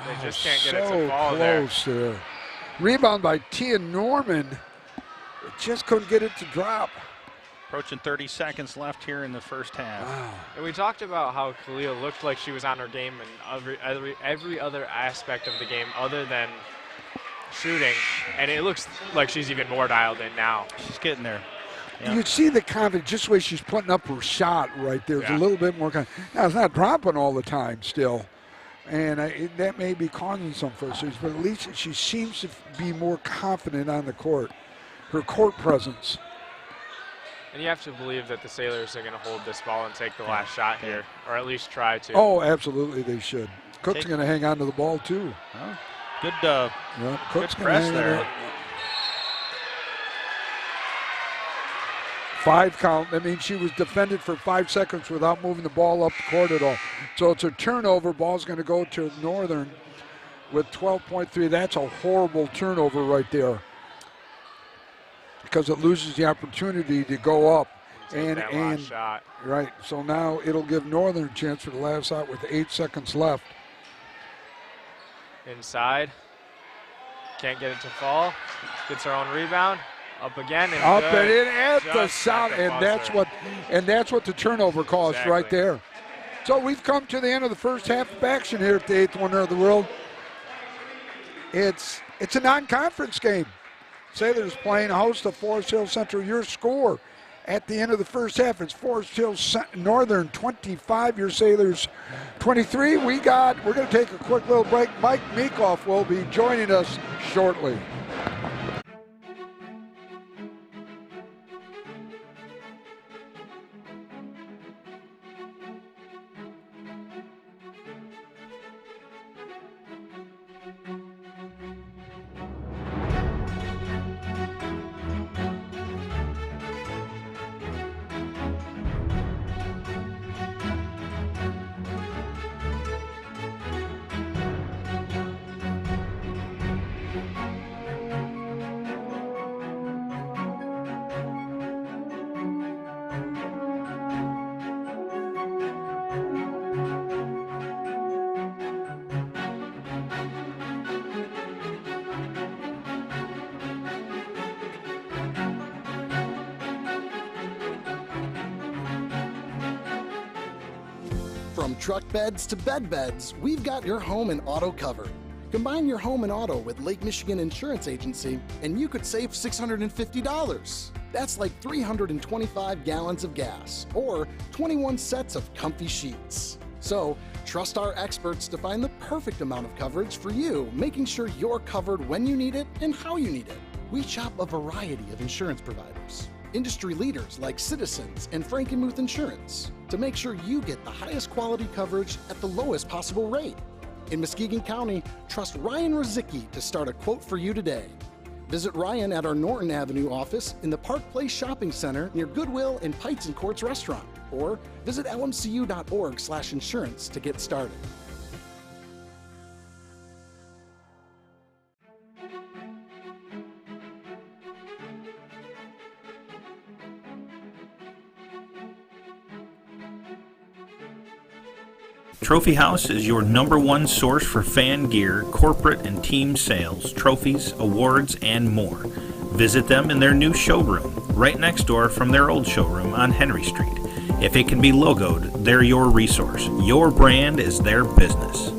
They just can't get it so to fall close there. Rebound by Tia Norman. Just couldn't get it to drop. Approaching 30 seconds left here in the first half. Wow. And we talked about how Khalil looked like she was on her game in every other aspect of the game other than shooting, and it looks like she's even more dialed in now. She's getting there. Yeah. You see the confidence, just the way she's putting up her shot right there. It's a little bit more confidence. Now, it's not dropping all the time still, and that may be causing some frustrations, but at least she seems to be more confident on the court. Her court presence. And you have to believe that the Sailors are going to hold this ball and take the last shot here, or at least try to. Oh, absolutely they should. Cook's going to hang on to the ball, too. Huh? Good, Cook's good press there. 5 count. That means she was defended for 5 seconds without moving the ball up the court at all. So it's a turnover. Ball's going to go to Northern with 12.3. That's a horrible turnover right there, because it loses the opportunity to go up. And last shot. Right. So now it'll give Northern a chance for the last shot with 8 seconds left. Inside. Can't get it to fall. Gets her own rebound. Up again. And up good. and in at Just the shot, and that's what the turnover caused right there. So we've come to the end of the first half of action here at the 8th Wonder of the World. It's a non-conference game. Sailors playing host to Forest Hill Central. Your score at the end of the first half is Forest Hill Northern 25, your Sailors 23. We're going to take a quick little break. Mike Meekoff will be joining us shortly. From truck beds to bed beds, we've got your home and auto covered. Combine your home and auto with Lake Michigan Insurance Agency, and you could save $650. That's like 325 gallons of gas, or 21 sets of comfy sheets. So, trust our experts to find the perfect amount of coverage for you, making sure you're covered when you need it and how you need it. We shop a variety of insurance providers, industry leaders like Citizens and Frankenmuth Insurance, to make sure you get the highest quality coverage at the lowest possible rate. In Muskegon County, trust Ryan Rozicki to start a quote for you today. Visit Ryan at our Norton Avenue office in the Park Place Shopping Center near Goodwill and Pites and Courts Restaurant, or visit lmcu.org/insurance to get started. Trophy House is your #1 source for fan gear, corporate and team sales, trophies, awards, and more. Visit them in their new showroom, right next door from their old showroom on Henry Street. If it can be logoed, they're your resource. Your brand is their business.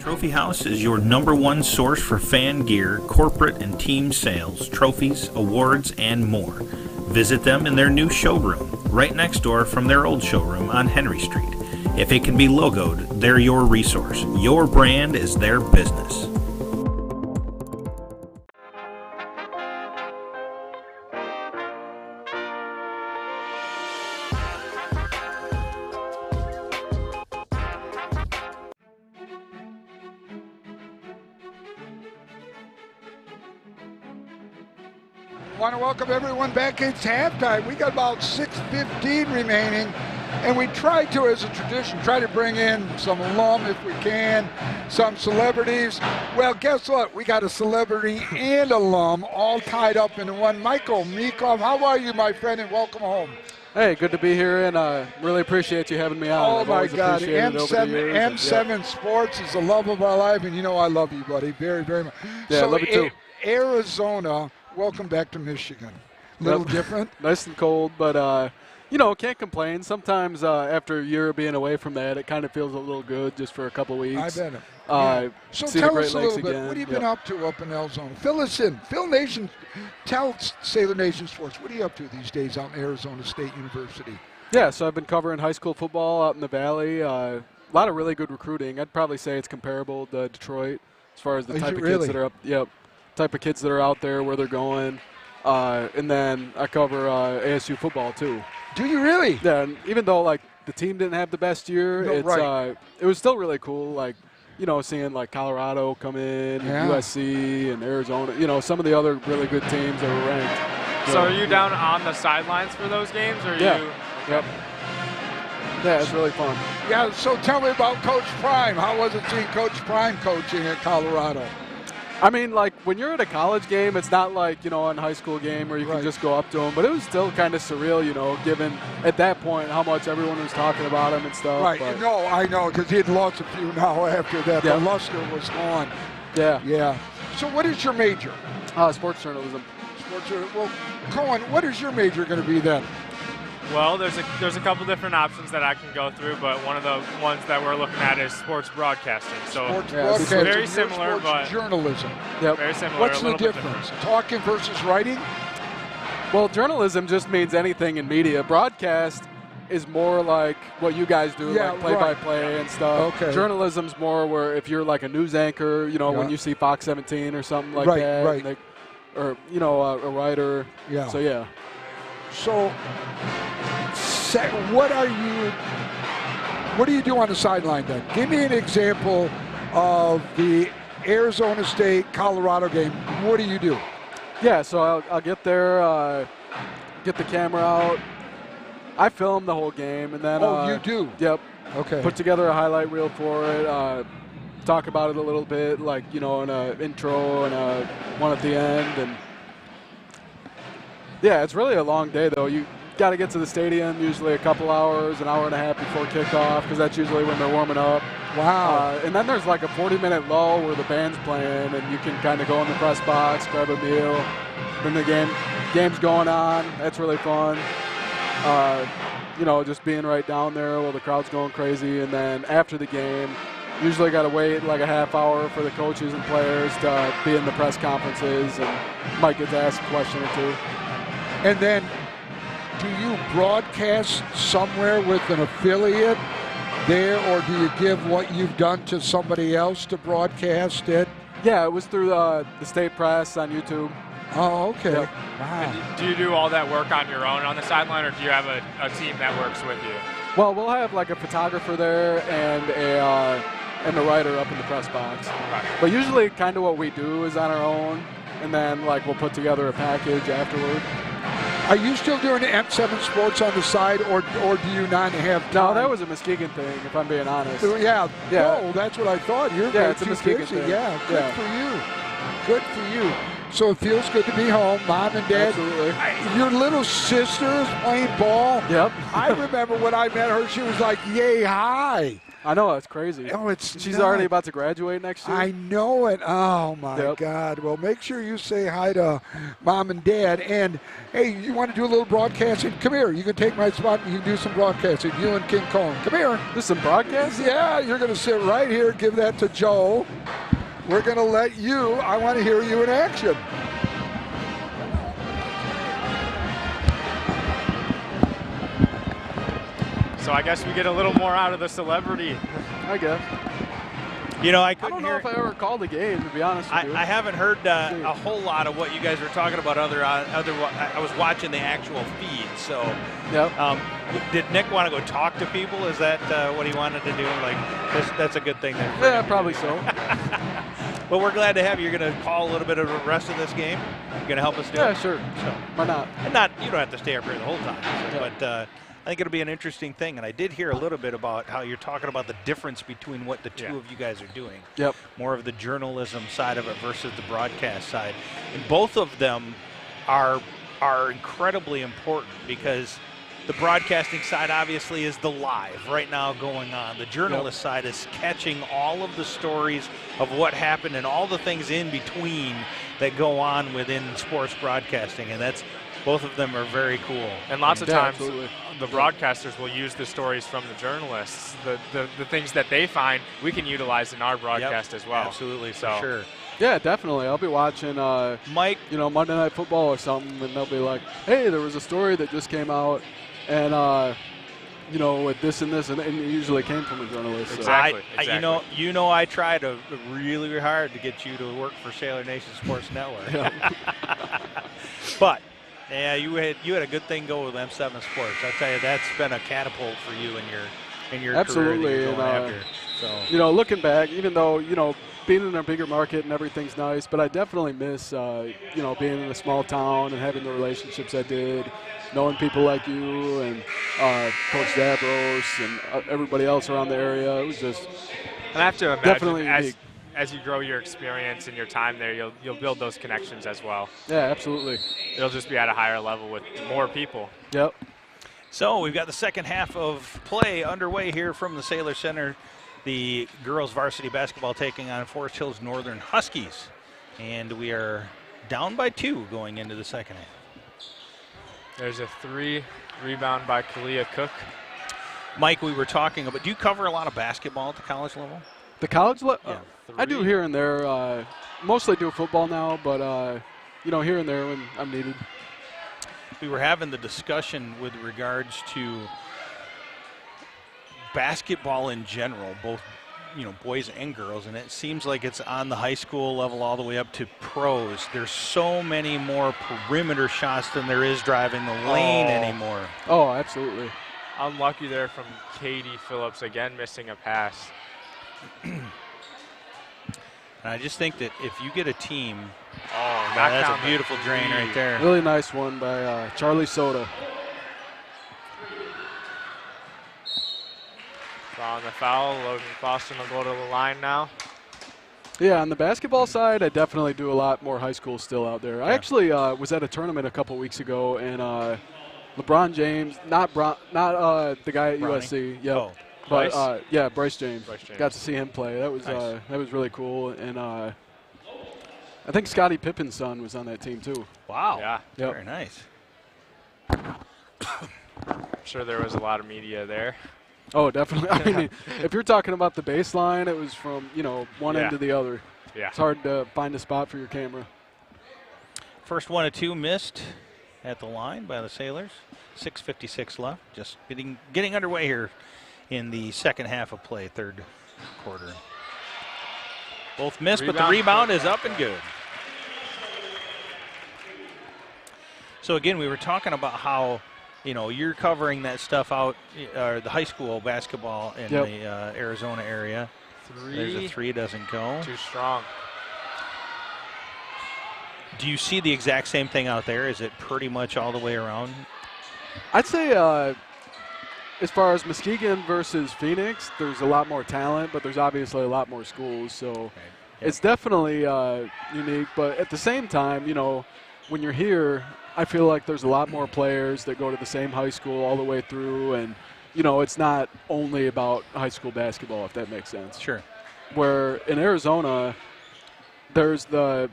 Trophy House is your #1 source for fan gear, corporate and team sales, trophies, awards, and more. Visit them in their new showroom, right next door from their old showroom on Henry Street. If it can be logoed, they're your resource. Your brand is their business. Want to welcome everyone back. It's halftime. We got about 6:15 remaining, and we try to, as a tradition, try to bring in some alum if we can, some celebrities. Well, guess what? We got a celebrity and alum all tied up into one. Michael Meekhoff, how are you, my friend, and welcome home. Hey, good to be here, and really appreciate you having me on. Oh, I've my God. M7 Sports is the love of our life, and you know I love you, buddy, very, very much. Yeah, so love you too. Arizona, welcome back to Michigan. A little different? Nice and cold, but, can't complain. Sometimes after a year of being away from that, it kind of feels a little good just for a couple weeks. I bet. So tell us a little bit, what have you been up to up in Arizona? Fill us in. Tell Sailor Nation Sports, what are you up to these days out in Arizona State University? Yeah, so I've been covering high school football out in the Valley. A lot of really good recruiting. I'd probably say it's comparable to Detroit as far as the type of kids that are up. Yep, type of kids that are out there, where they're going. And then I cover ASU football too. Do you really? Yeah, and even though the team didn't have the best year, it was still really cool. Seeing Colorado come in, and USC and Arizona. Some of the other really good teams that were ranked. So are you down on the sidelines for those games, or yeah. you? Yep. Yeah, it's really fun. Yeah. So tell me about Coach Prime. How was it seeing Coach Prime coaching at Colorado? I mean, when you're at a college game, it's not like, a high school game where you can just go up to him. But it was still kind of surreal, given at that point how much everyone was talking about him and stuff. Right. But No, I know, because he had lost a few now after that. Yeah. The luster was gone. Yeah. Yeah. So what is your major? Sports journalism. Well, Cohen, what is your major going to be then? Well, there's a couple different options that I can go through, but one of the ones that we're looking at is sports broadcasting. So Sports very similar, but journalism. Yep. Very similar. What's the difference? Talking versus writing? Well, journalism just means anything in media. Broadcast is more like what you guys do, like play-by-play and stuff. Okay. Journalism's more where if you're like a news anchor, when you see Fox 17 or something like that. Right. And or a writer. Yeah. So yeah. So, what do you do on the sideline then? Give me an example of the Arizona State Colorado game. What do you do? Yeah, so I'll get there, get the camera out. I film the whole game, and then you do? Yep. Okay. Put together a highlight reel for it. Talk about it a little bit, like in an intro and one at the end, and yeah, it's really a long day though. You got to get to the stadium usually a couple hours, an hour and a half before kickoff, because that's usually when they're warming up. Wow. And then there's like a 40-minute lull where the band's playing, and you can kind of go in the press box, grab a meal. Then the game's going on. That's really fun. Just being right down there while the crowd's going crazy. And then after the game, usually got to wait like a half hour for the coaches and players to be in the press conferences, and might get to ask a question or two. And then, do you broadcast somewhere with an affiliate there, or do you give what you've done to somebody else to broadcast it? Yeah, it was through the state press on YouTube. Oh, okay. Yep. Wow. Do you do all that work on your own on the sideline, or do you have a team that works with you? Well, we'll have like a photographer there and a writer up in the press box. Right. But usually kind of what we do is on our own, and then like we'll put together a package afterward. Are you still doing M7 Sports on the side, or do you not have time? No, that was a Muskegon thing, if I'm being honest. Yeah. Yeah. No, that's what I thought. You're it's a too Muskegon busy. thing. Yeah, good for you. Good for you. So it feels good to be home, Mom and Dad. Absolutely. Your little sister is playing ball. Yep. I remember when I met her, she was like, yay high. I know, it's crazy. Oh, She's already about to graduate next year. I know it. Oh, my God. Well, make sure you say hi to Mom and Dad. And, hey, you want to do a little broadcasting? Come here. You can take my spot and you can do some broadcasting. You and King Kong. Come here. There's some broadcasting? Yeah, you're going to sit right here. Give that to Joe. We're going to let you. I want to hear you in action. So I guess we get a little more out of the celebrity. I guess. I don't know if I ever called a game, to be honest with you. I haven't heard a whole lot of what you guys were talking about. I was watching the actual feed. So, did Nick want to go talk to people? Is that what he wanted to do? Like, that's a good thing. Yeah, probably so. Well, we're glad to have you. You're going to call a little bit of the rest of this game. You're going to help us do it. Yeah, sure. So, why not? And you don't have to stay up here the whole time. But I think it'll be an interesting thing. And I did hear a little bit about how you're talking about the difference between what the two of you guys are doing. Yep. More of the journalism side of it versus the broadcast side. And both of them are incredibly important, because the broadcasting side obviously is the live right now going on. The journalist side is catching all of the stories of what happened and all the things in between that go on within sports broadcasting. And both of them are very cool. And lots of times the broadcasters will use the stories from the journalists. The things that they find, we can utilize in our broadcast as well. Absolutely, for sure. Yeah, definitely. I'll be watching, Mike, Monday Night Football or something, and they'll be like, hey, there was a story that just came out, and, with this and this, and it usually came from a journalist. So. Exactly. I tried really hard to get you to work for Sailor Nation Sports Network. Yeah. But yeah, you had a good thing go with M7 Sports. I tell you, that's been a catapult for you in your Absolutely. career that you're going after. So looking back, even though being in a bigger market and everything's nice, but I definitely miss being in a small town and having the relationships I did, knowing people like you and Coach Davros and everybody else around the area. It was just and I have to imagine definitely as you grow your experience and your time there, you'll build those connections as well. Yeah, absolutely. It'll just be at a higher level with more people. Yep. So we've got the second half of play underway here from the Sailor Center. The girls varsity basketball taking on Forest Hills Northern Huskies. And we are down by 2 going into the second half. There's a 3 rebound by Kalia Cook. Mike, we were talking about, do you cover a lot of basketball at the college level? The college level? Yeah. I do here and there. Mostly do football now, but, here and there when I'm needed. We were having the discussion with regards to basketball in general, both boys and girls, and it seems like it's on the high school level all the way up to pros. There's so many more perimeter shots than there is driving the lane anymore. Oh, absolutely. Unlucky there from Katie Phillips, again missing a pass. And I just think that if you get a team, that's a beautiful drain right there. Really nice one by Charlie Soda. On the foul, Logan Foster will go to the line now. Yeah, on the basketball side, I definitely do a lot more high school still out there. I actually was at a tournament a couple weeks ago, and LeBron James, not the guy at USC, but Bryce James. Got to see him play. That was nice. That was really cool, and I think Scottie Pippen's son was on that team too. Wow. Yeah. Yep. Very nice. I'm sure there was a lot of media there. Oh, definitely. I mean, if you're talking about the baseline, it was from one end to the other. Yeah. It's hard to find a spot for your camera. First 1 of 2 missed at the line by the Sailors. 6:56 left. Just getting underway here in the second half of play, third quarter. Both missed, but the rebound is up and good. So again, we were talking about how you're covering that stuff out, the high school basketball in the Arizona area. There's a 3, doesn't go. Too strong. Do you see the exact same thing out there? Is it pretty much all the way around? I'd say as far as Muskegon versus Phoenix, there's a lot more talent, but there's obviously a lot more schools. So it's definitely unique. But at the same time, when you're here, I feel like there's a lot more players that go to the same high school all the way through, and it's not only about high school basketball, if that makes sense. Sure. Where in Arizona, there's the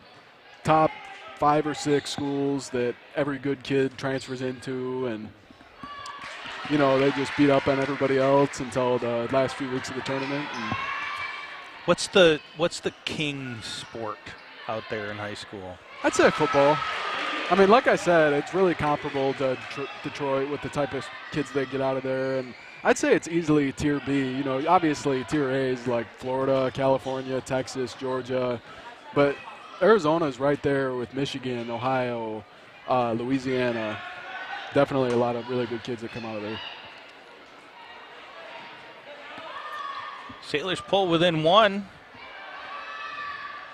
top 5 or 6 schools that every good kid transfers into, and they just beat up on everybody else until the last few weeks of the tournament. And what's the king sport out there in high school? I'd say football. I mean, like I said, it's really comparable to Detroit with the type of kids they get out of there. And I'd say it's easily Tier B. Obviously Tier A is like Florida, California, Texas, Georgia. But Arizona is right there with Michigan, Ohio, Louisiana. Definitely a lot of really good kids that come out of there. Sailors pull within 1.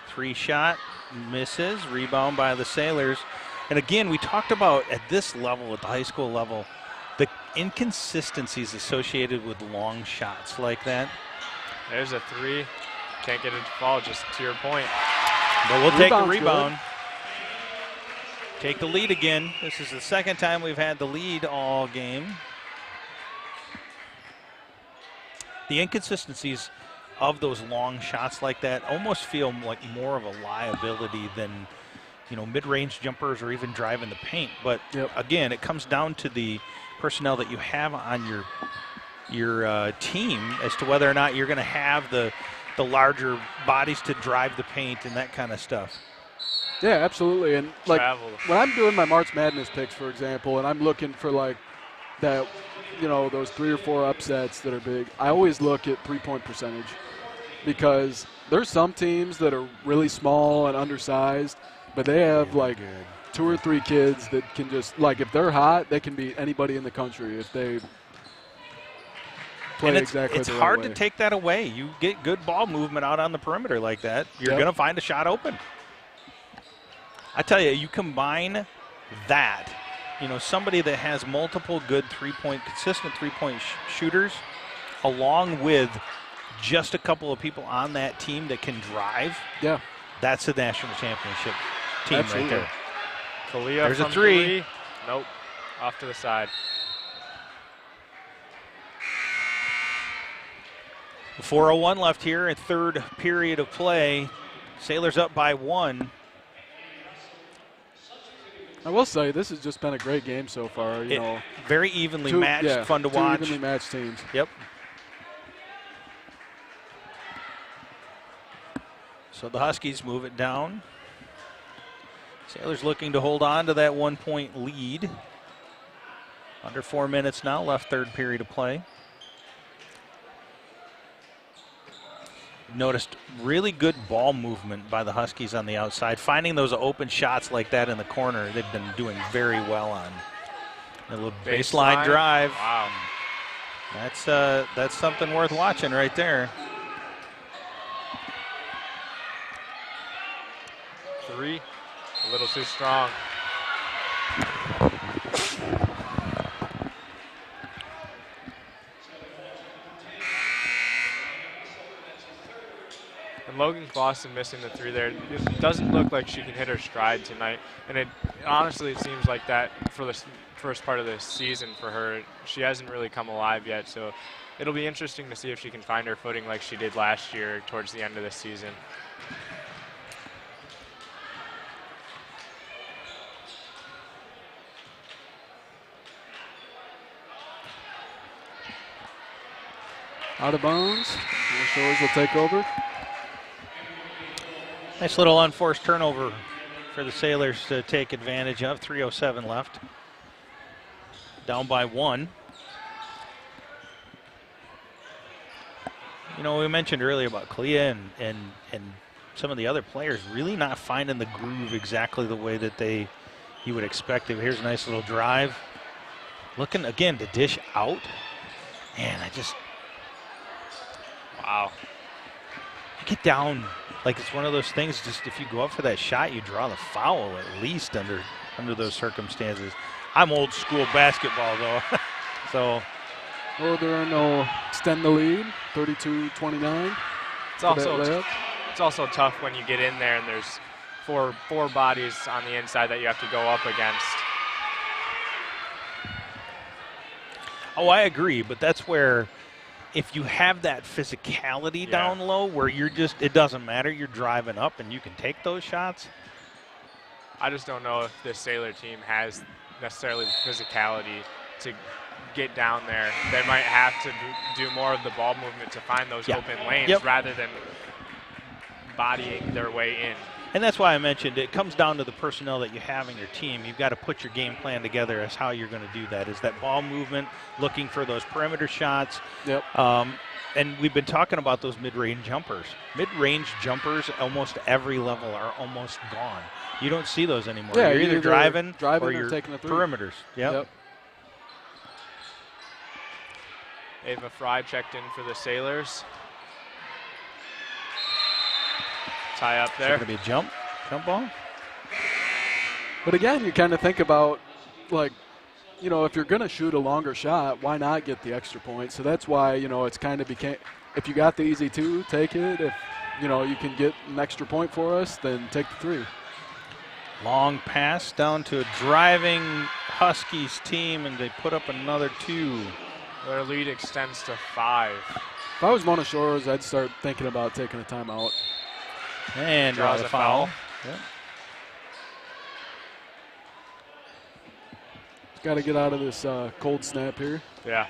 3 shot, misses. Rebound by the Sailors. And again, we talked about at this level, at the high school level, the inconsistencies associated with long shots like that. There's a 3. Can't get it to fall, just to your point. But we'll take the rebound. Take the lead again. This is the second time we've had the lead all game. The inconsistencies of those long shots like that almost feel like more of a liability than mid-range jumpers or even driving the paint. But again, it comes down to the personnel that you have on your team as to whether or not you're going to have the larger bodies to drive the paint and that kind of stuff. Yeah, absolutely. And when I'm doing my March Madness picks, for example, and I'm looking for like that, those 3 or 4 upsets that are big, I always look at 3-point percentage, because there's some teams that are really small and undersized, but they have like 2 or 3 kids that can just, like, if they're hot, they can beat anybody in the country if they play exactly the right way. It's hard to take that away. You get good ball movement out on the perimeter like that, you're going to find a shot open. I tell you, you combine that, somebody that has multiple good consistent three-point shooters, along with just a couple of people on that team that can drive. Yeah. That's the national championship team right there. Kalia There's a 3. Nope. Off to the side. 4:01 left here in third period of play. Sailors up by 1. I will say this has just been a great game so far. Very evenly matched, fun to watch. 2 evenly matched teams. Yep. So the Huskies move it down. Sailors looking to hold on to that 1-point lead. Under 4 minutes now left, third period of play. noticed really good ball movement by the Huskies on the outside. Finding those open shots like that in the corner, they've been doing very well on. A little baseline drive. Wow. That's something worth watching right there. 3, a little too strong. And Logan Clausen missing the 3 there. It doesn't look like she can hit her stride tonight. And honestly, it seems like that for the first part of the season for her. She hasn't really come alive yet, so it'll be interesting to see if she can find her footing like she did last year towards the end of the season. Out of bounds. North Shores will take over. Nice little unforced turnover for the Sailors to take advantage of. 3:07 left. Down by 1. You know, we mentioned earlier about Clea and some of the other players really not finding the groove exactly the way that you would expect it. Here's a nice little drive. Looking again to dish out. Man, wow. You get down like it's one of those things, just if you go up for that shot, you draw the foul at least under those circumstances. I'm old school basketball though. So. Oh, there are no extend the lead, 32-29. It's also tough when you get in there and there's four bodies on the inside that you have to go up against. Oh, I agree, but that's where if you have that physicality down low where it doesn't matter, you're driving up and you can take those shots. I just don't know if this Sailor team has necessarily the physicality to get down there. They might have to do more of the ball movement to find those open lanes rather than bodying their way in. And that's why I mentioned it comes down to the personnel that you have in your team. You've got to put your game plan together as how you're going to do that. Is that ball movement, looking for those perimeter shots. Yep. And we've been talking about those mid-range jumpers. Mid-range jumpers, almost every level, are almost gone. You don't see those anymore. Yeah, you're either driving or you're you're taking the three. perimeters. Yep. Ava Fry checked in for the Sailors. Tie up there. It's going to be a jump ball. But again, you kind of think about, like, you know, if you're going to shoot a longer shot, why not get the extra point? So that's why, you know, it's kind of became, if you got the easy 2, take it. If, you know, you can get an extra point for us, then take the 3. Long pass down to a driving Huskies team, and they put up another 2. Their lead extends to 5. If I was Mona Shores, I'd start thinking about taking a timeout. And draws a foul. Yep. Got to get out of this cold snap here. Yeah.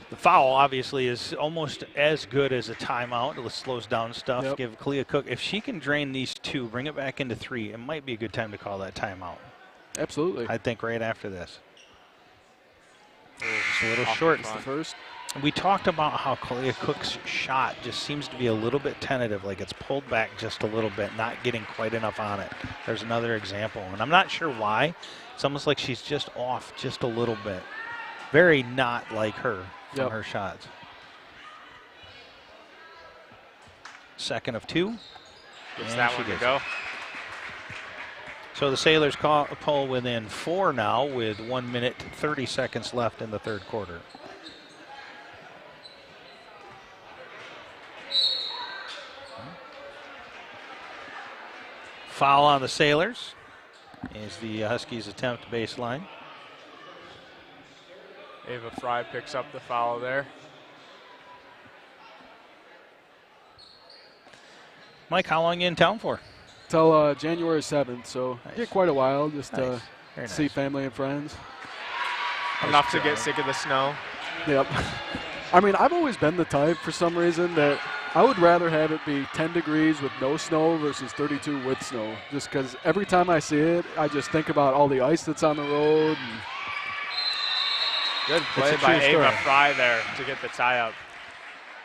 The foul obviously is almost as good as a timeout. It slows down stuff. Yep. Give Clea Cook. If she can drain these 2, bring it back into 3, it might be a good time to call that timeout. Absolutely. I think right after this. Just a little short. It's the first. We talked about how Clea Cook's shot just seems to be a little bit tentative, like it's pulled back just a little bit, not getting quite enough on it. There's another example, and I'm not sure why. It's almost like she's just off just a little bit. Very not like her from her shots. Second of 2. Gets that one to go. So the Sailors pull within 4 now with 1 minute, 30 seconds left in the third quarter. Foul on the Sailors is the Huskies attempt baseline. Ava Fry picks up the foul there. Mike, how long you in town for? Till January 7th, so get quite a while just to Very see nice. family and friends. Enough to get sick of the snow. Yep. I mean, I've always been the type for some reason that I would rather have it be 10 degrees with no snow versus 32 with snow. Just because every time I see it, I just think about all the ice that's on the road. And good play by Ava Fry there to get the tie up.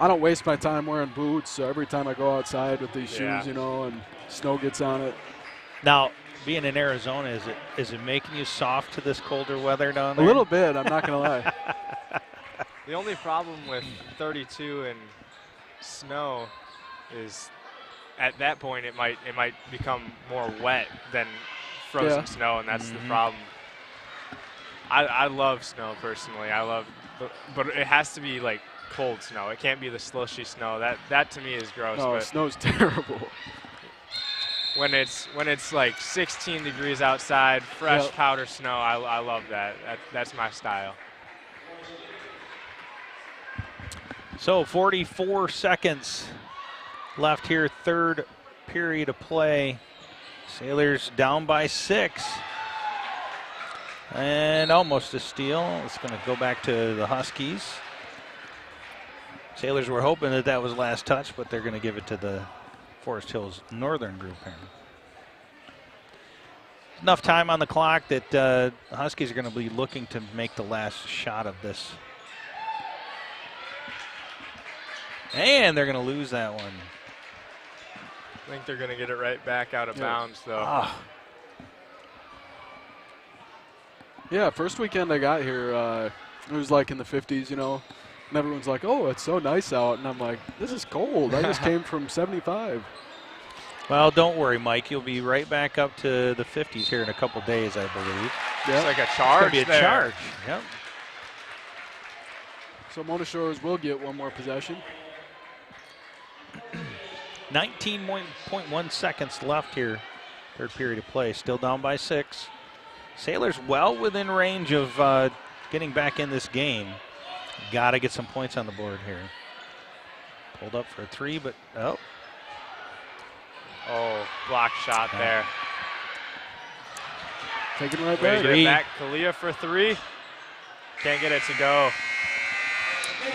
I don't waste my time wearing boots. So every time I go outside with these shoes, you know, and snow gets on it. Now, being in Arizona, is it making you soft to this colder weather down there? A little bit, I'm not going to lie. The only problem with 32 and snow is at that point it might become more wet than frozen snow, and that's the problem. I love snow personally. But it has to be like cold snow. It can't be the slushy snow. That to me is gross. No, snow's terrible. When it's like 16 degrees outside, fresh powder snow, I love that. That's my style. So 44 seconds left here, third period of play. Sailors down by 6. And almost a steal. It's going to go back to the Huskies. Sailors were hoping that was last touch, but they're going to give it to the Forest Hills Northern group here. Enough time on the clock that the Huskies are going to be looking to make the last shot of this. And they're going to lose that one. I think they're going to get it right back out of bounds, though. Yeah, first weekend I got here, it was like in the 50s, you know, and everyone's like, oh, it's so nice out. And I'm like, this is cold. I just came from 75. Well, don't worry, Mike. You'll be right back up to the 50s here in a couple days, I believe. Yeah. It's like a charge. It's going to be a charge. Yep. So Mona Shores will get one more possession. 19.1 seconds left here, third period of play. Still down by 6. Sailors well within range of getting back in this game. Got to get some points on the board here. Pulled up for a 3, but block shot there. Taking right back. back. Get it back. Kalia for 3. Can't get it to go.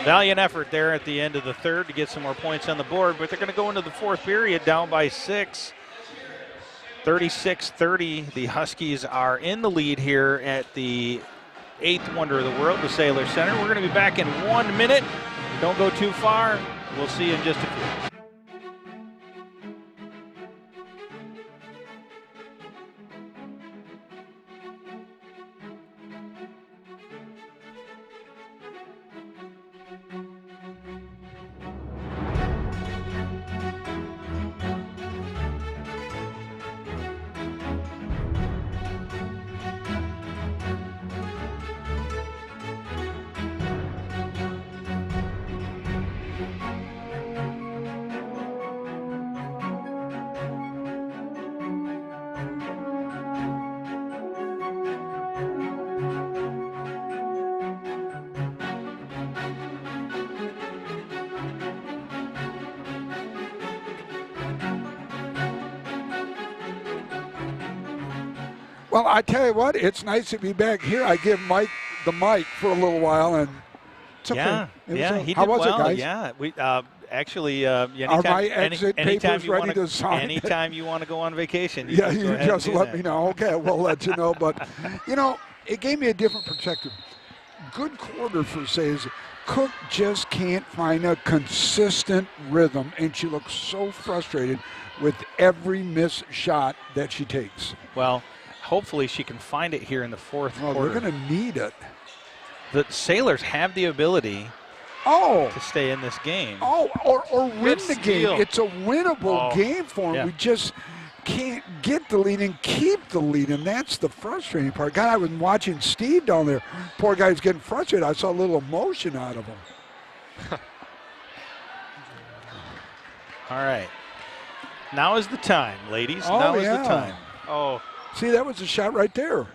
Valiant effort there at the end of the third to get some more points on the board, but they're going to go into the fourth period down by 6. 36-30, the Huskies are in the lead here at the 8th wonder of the world, the Sailor Center. We're going to be back in 1 minute. Don't go too far. We'll see you in just a few. Well, I tell you what, it's nice to be back here. I give Mike the mic for a little while, and it's okay. He how did was well. it, guys? Yeah, we actually. Are my exit papers ready to sign? Anytime you want to go on vacation, you just let me know. Okay, we'll let you know. But you know, it gave me a different perspective. Good quarter for Says. Cook just can't find a consistent rhythm, and she looks so frustrated with every missed shot that she takes. Well, hopefully she can find it here in the fourth quarter. They're going to need it. The Sailors have the ability to stay in this game. Or win the game. It's a winnable game for them. Yeah. We just can't get the lead and keep the lead, and that's the frustrating part. God, I was watching Steve down there. Poor guy's getting frustrated. I saw a little emotion out of him. All right. Now is the time, ladies. Now is the time. Oh. See, that was a shot right there.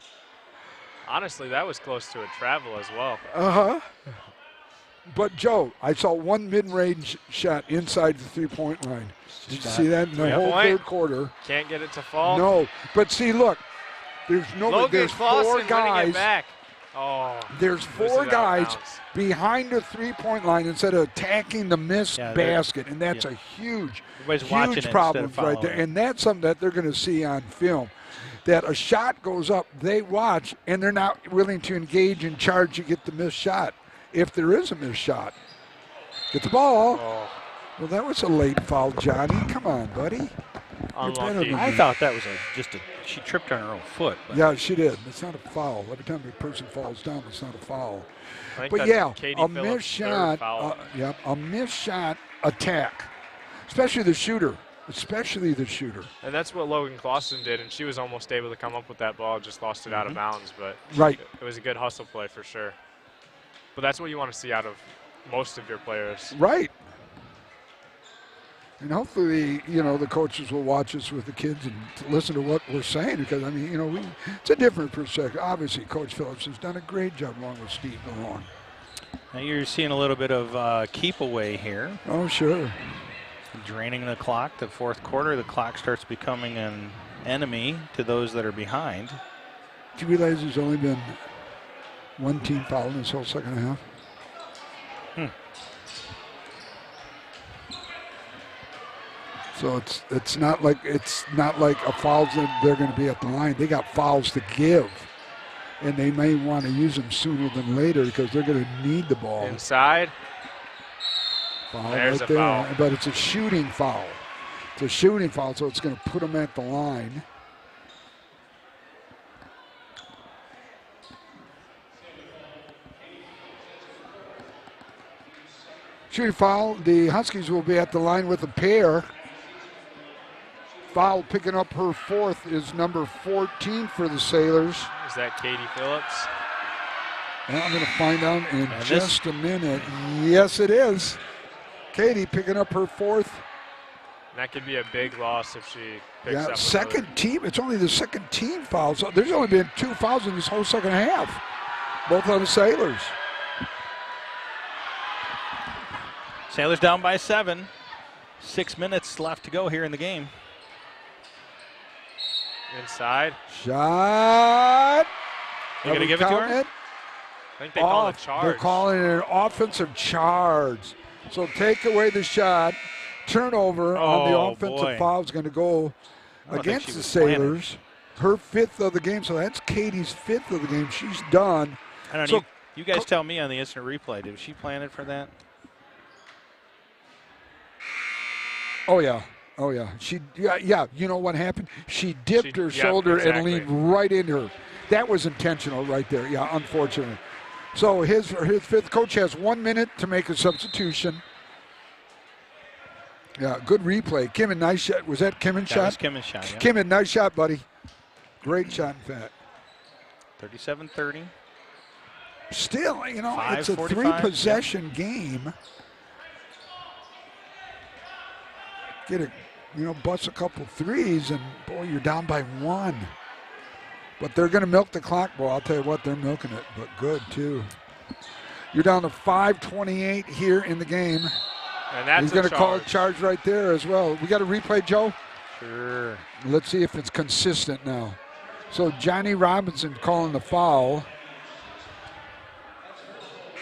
Honestly, that was close to a travel as well. Uh-huh. But, Joe, I saw one mid-range shot inside the three-point line. Did you see that in the whole third quarter? Can't get it to fall. No. But, see, look, there's four guys. Back. Oh, there's four guys behind the three-point line instead of attacking the missed basket, and that's a huge problem right there. And that's something that they're going to see on film. That a shot goes up, they watch, and they're not willing to engage and charge to get the missed shot, if there is a missed shot. Get the ball. Oh. Well, that was a late foul, Johnny. Come on, buddy. Unlucky. I thought that was she tripped on her own foot. But. Yeah, she did. It's not a foul. Every time a person falls down, it's not a foul. But Katie a Phillips' missed shot. A missed shot attack, especially the shooter. And that's what Logan Clausen did, and she was almost able to come up with that ball, just lost it out of bounds. But it was a good hustle play for sure. But that's what you want to see out of most of your players. Right. And hopefully, the coaches will watch us with the kids and listen to what we're saying because, it's a different perspective. Obviously, Coach Phillips has done a great job along with Steve Malone. Now you're seeing a little bit of keep away here. Oh, sure. Draining the clock. The fourth quarter, the clock starts becoming an enemy to those that are behind. Do you realize there's only been one team foul in this whole second half? So it's not like a fouls that they're going to be at the line. They got fouls to give, and they may want to use them sooner than later because they're going to need the ball. Inside. Foul There's right a there, foul. but it's a shooting foul. It's a shooting foul, so it's going to put them at the line. Shooting foul. The Huskies will be at the line with a pair. Foul picking up her fourth is number 14 for the Sailors. Is that Katie Phillips? Well, I'm going to find out in just a minute. Yes, it is. Katie picking up her fourth. That could be a big loss if she picks up. Second team. It's only the second team foul. So there's only been 2 fouls in this whole second half. Both on the Sailors. Sailors down by 7. 6 minutes left to go here in the game. Inside. Shot. You going to give it to her? I think they call it a charge. They're calling it an offensive charge. So take away the shot. Turnover on the offensive foul is going to go against the Sailors. Her 5th of the game. So that's Katie's 5th of the game. She's done. I don't know. You guys tell me on the instant replay. Did she plan it for that? Oh, yeah. Oh, yeah. You know what happened? She dipped her shoulder and leaned right into her. That was intentional right there. Yeah, unfortunately. So his 5th coach has 1 minute to make a substitution. Yeah, good replay. Kimmin, nice shot. Was that Kimmin's shot? That was Kimmin's shot, yeah. Kimmin, nice shot, buddy. Great shot, in fact. 37-30. Still, it's a 3-possession game. Get it. Bust a couple threes, and, boy, you're down by 1. But they're going to milk the clock, boy. I'll tell you what, they're milking it, but good, too. You're down to 5:28 here in the game. And that's He's going to call a charge right there as well. We got a replay, Joe? Sure. Let's see if it's consistent now. So Johnny Robinson calling the foul.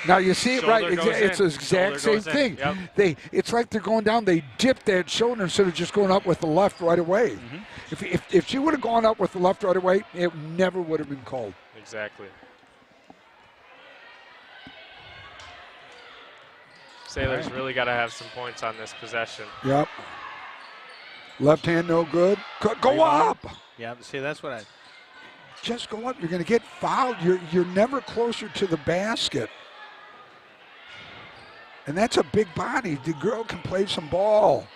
Now you see it right. It's the exact same thing. Yep. It's like they're going down. They dip that shoulder instead of just going up with the left right away. Mm-hmm. If she would have gone up with the left right away, it never would have been called. Exactly. Sailors really got to have some points on this possession. Yep. Left hand no good. Go up. Yeah. See, that's what I. Just go up. You're going to get fouled. You're never closer to the basket. And that's a big body. The girl can play some ball.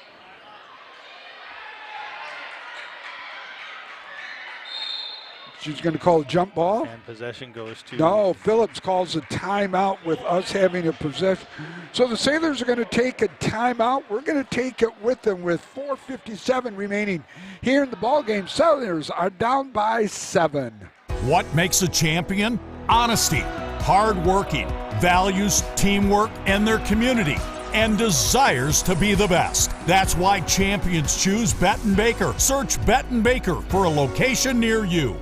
She's going to call a jump ball. And possession goes to. No, Phillips calls a timeout with us having a possession. So the Sailors are going to take a timeout. We're going to take it with them with 4:57 remaining here in the ballgame. Sailors are down by 7. What makes a champion? Honesty, hard working, values teamwork and their community, and desires to be the best. That's why champions choose Betten Baker. Search Betten Baker for a location near you.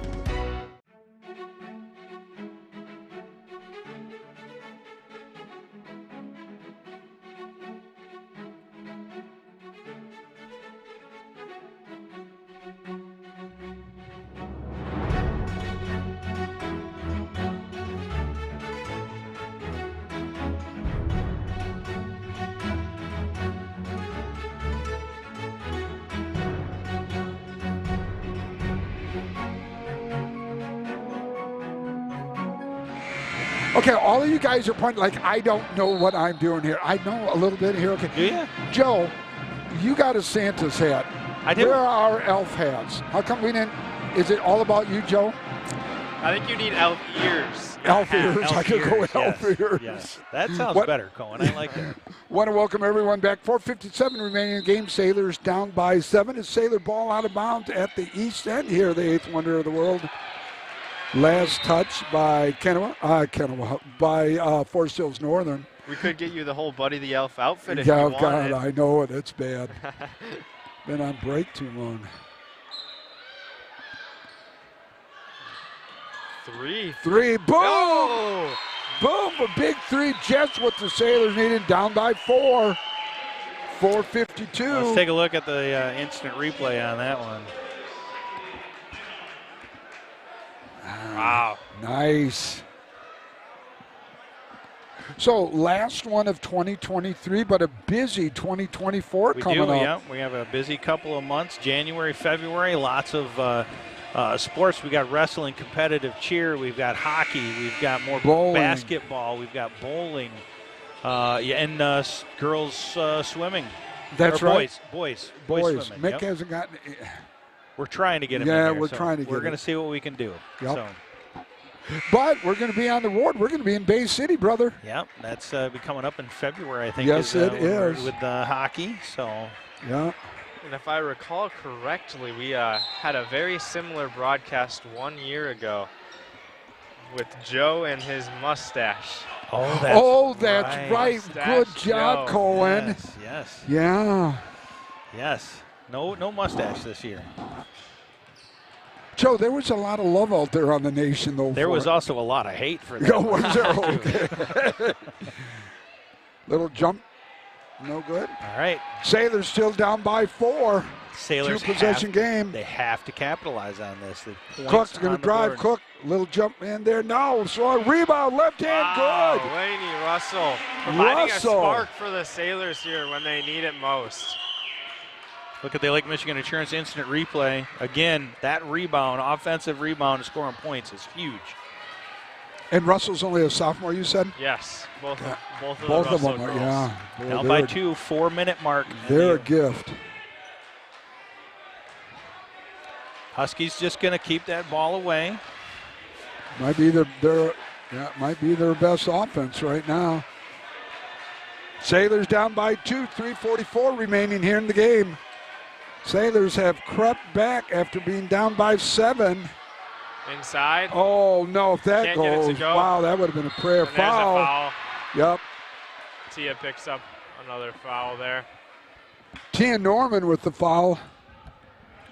Okay, all of you guys are pointing like I don't know what I'm doing here. I know a little bit here. Okay. Do you? Joe, you got a Santa's hat. I do. Where are our elf hats? How come we didn't? Is it all about you, Joe? I think you need elf ears. Elf ears. Elf I could go with ears, elf ears. Yes. That sounds better, Cohen. I like that. Want to welcome everyone back. 4:57 remaining in the game. Sailors down by 7. It's Sailor ball out of bounds at the east end here, the 8th wonder of the world. Last touch by by Forest Hills Northern. We could get you the whole Buddy the Elf outfit if Yeah, you wanted. God, I know it. It's bad. Been on break too long. Three. Boom! Oh! Boom! A big three. Just what the Sailors needed. Down by 4. 4:52. Let's take a look at the instant replay on that one. Wow. Nice. So last one of 2023, but a busy 2024 coming up. Yeah, we have a busy couple of months. January, February, lots of sports. We got wrestling, competitive cheer. We've got hockey. We've got more bowling. Basketball. We've got bowling. And girls swimming. That's right. Boys Boys. swimming. Mick hasn't gotten. We're trying to get him in Yeah, here, we're so trying to get We're going him. to see what we can do. Yep. So. But we're going to be on the ward. We're going to be in Bay City, brother. Yep, that's be coming up in February, I think. Yes, it is. With hockey, so. Yeah. And if I recall correctly, we had a very similar broadcast 1 year ago with Joe and his mustache. Oh, that's right. Mustache Good job, Joe. Cohen. Yes. Yeah. Yes. No mustache this year. Joe, there was a lot of love out there on the nation, though. There was also a lot of hate for that. Yeah, was there? Okay. Little jump. No good. All right. Sailors still down by 4. Sailors 2-possession game. They have to capitalize on this. Cook's going to drive. Cook, little jump in there. No, so rebound, left hand, good. Laney Russell providing a spark for the Sailors here when they need it most. Look at the Lake Michigan Insurance instant replay. Again, that rebound, offensive rebound, scoring points is huge. And Russell's only a sophomore, you said? Yes, both of them girls. are, yeah. Boy, Down by 2, 4-minute mark. They're a gift. Huskies just going to keep that ball away. Might be might be their best offense right now. Sailors down by 2, 3:44 remaining here in the game. Sailors have crept back after being down by 7. Inside. Oh, no, if that Can't get it goes, to go. wow, that would have been a prayer. And there's a foul. Yep. Tia picks up another foul there. Tia Norman with the foul.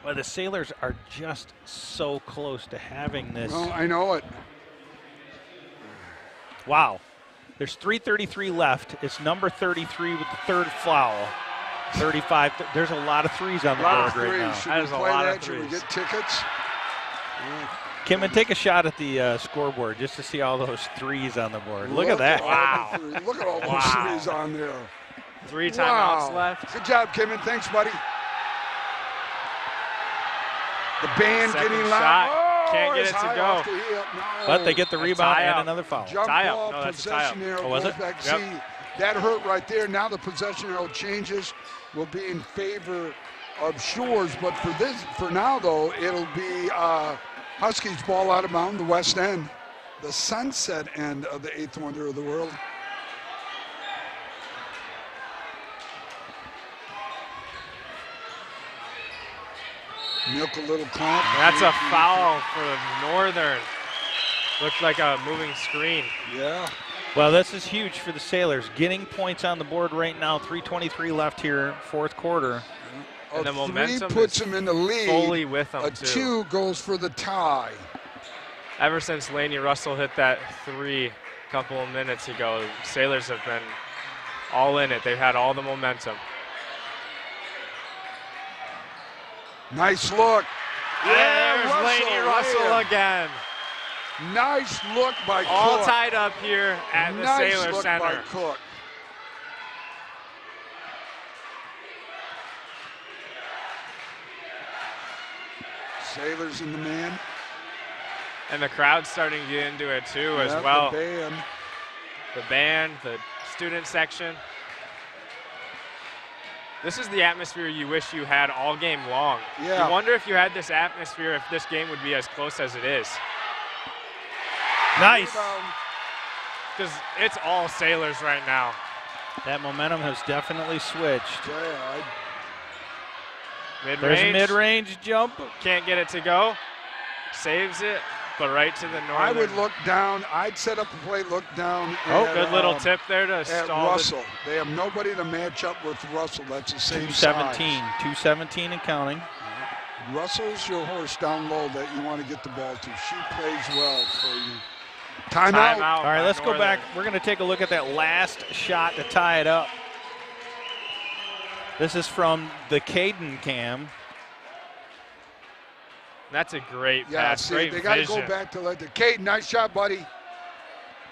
Well, the Sailors are just so close to having this. Oh, I know it. Wow. There's 3:33 left. It's number 33 with the third foul. 35. There's a lot of threes on the board right now. Should we play that? Should we get tickets? Kim, take a shot at the scoreboard just to see all those threes on the board. Look at that. Wow. Look at all those threes on there. 3 timeouts left. Good job, Kim. Thanks, buddy. The band Second getting shot. loud. Can't get it to go. But they get the rebound and another foul. Jump Tie-up. ball, No, that's a possession tie-up. arrow Was goes it? back. Yep. See, that hurt right there. Now the possession arrow changes. Will be in favor of Shores. But for now, though, it'll be Huskies ball out of bounds, the west end. The sunset end of the 8th wonder of the world. Milk a little clamp. That's a foul for Northern. Looks like a moving screen. Yeah. Well, this is huge for the Sailors. Getting points on the board right now. 3:23 left here, fourth quarter. And the momentum puts them in the lead. fully with them, A too. 2 goes for the tie. Ever since Laney Russell hit that 3 a couple of minutes ago, Sailors have been all in it. They've had all the momentum. Nice look. There's Laney Russell again. Nice look by Cook. All tied up here at the nice Sailor look Center. by Cook. Sailors in the man. And the crowd's starting to get into it too as well. The band, the student section. This is the atmosphere you wish you had all game long. Yeah. You wonder if you had this atmosphere, if this game would be as close as it is. Nice. Because it's all Sailors right now. That momentum has definitely switched. Mid-range. There's a mid-range jump. Can't get it to go. Saves it, but right to the north. I would look down. I'd set up a play, look down. Oh, good little tip there to stall Russell. They have nobody to match up with Russell. That's the same 217. size. 217 and counting. Russell's your horse down low that you want to get the ball to. She plays well for you. Timeout. All right, let's go back. We're going to take a look at that last shot to tie it up. This is from the Caden cam. That's a great pass. Yeah, see, great they got to vision. go back to let the Caden. Nice shot, buddy.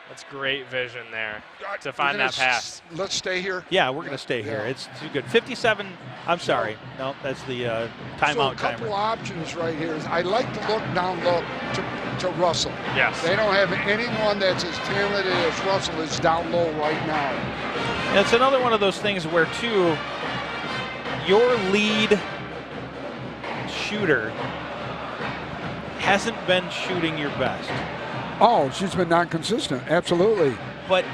That's great vision there to find that pass. Let's stay here. Yeah, we're going to stay here. It's too good. 57. I'm sorry. No, that's the timeout So a couple options right here. I like to look down low to Russell. Yes. They don't have anyone that's as talented as Russell is down low right now. It's another one of those things where, too, your lead shooter hasn't been shooting your best. Oh, she's been non-consistent. Absolutely. But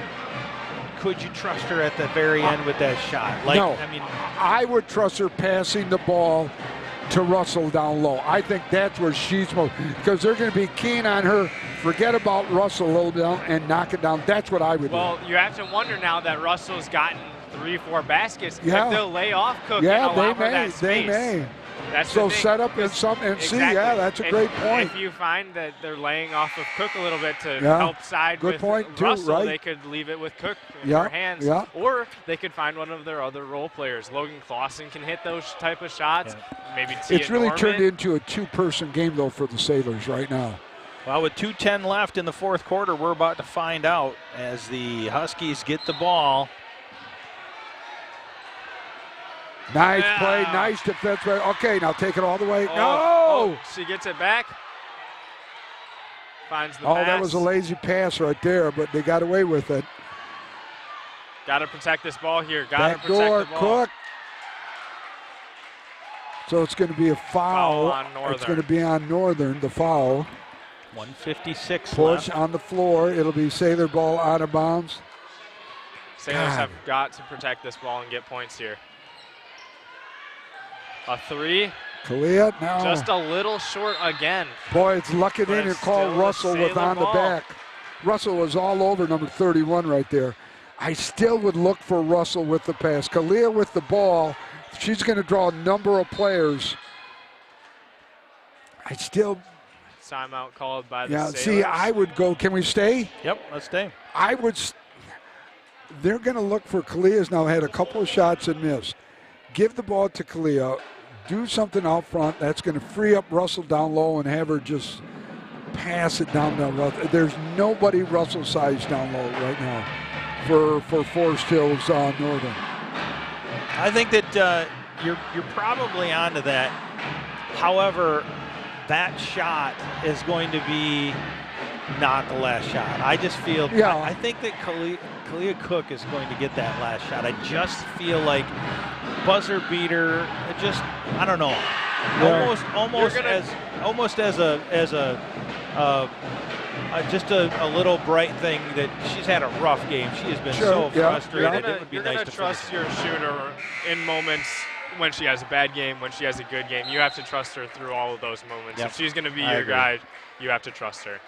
could you trust her at the very end with that shot? Like, no. I mean, I would trust her passing the ball to Russell down low. I think that's where she's most, because they're going to be keen on her. Forget about Russell a little bit and knock it down. That's what I would do. Well, you have to wonder now that Russell's gotten 3-4 baskets. Yeah. If they'll lay off Cook yeah, and allow they her may. that space. They may. That's so the thing. set up in something and see. Exactly. Yeah, that's a great point. If you find that they're laying off of Cook a little bit to Yeah. help side Good with point too, Russell, right. they could leave it with Cook in Yeah, her hands. yeah. Or they could find one of their other role players. Logan Clausen can hit those type of shots. Maybe Tia It's really Norman. turned into a two-person game, though, for the Sailors right now. well, with 2:10 left in the fourth quarter, we're about to find out as the Huskies get the ball. Nice play, nice defense. Okay, now take it all the way. Oh, she gets it back. Finds the pass. That was a lazy pass right there, but they got away with it. Got to protect this ball here. Got to Back protect door, the ball. Cook. So it's going to be a foul. on Northern. It's going to be on Northern, the foul. 1:56 Push left. on the floor. It'll be Sailor ball out of bounds. Sailors God. have got to protect this ball and get points here. A three. Kalia now. Just a little short again. Boy, it's luck it But in and it's call still a Russell with Sailor on the ball. back. Russell was all over number 31 right there. I still would look for Russell with the pass. Kalia with the ball. She's going to draw a number of players. I still. Timeout called by the Yeah, Sailors. see, I would go. Can we stay? Yep, let's stay. I would. They're going to look for Kalia's now had a couple of shots and missed. Give the ball to Kalia. Do something out front. That's going to free up Russell down low and have her just pass it down low. There's nobody Russell size down low right now for Forest Hills Northern. I think that you're probably onto that. However, that shot is going to be not the last shot. I just feel. Yeah. I think that Kalia Cook is going to get that last shot. I just feel like buzzer beater. Just I don't know. Yeah. Almost as just a little bright thing that she's had a rough game. She has been so frustrated. It would be You're nice gonna to trust your shooter in moments when she has a bad game, when she has a good game. You have to trust her through all of those moments. Yep. If she's going to be I your agree. guide, you have to trust her.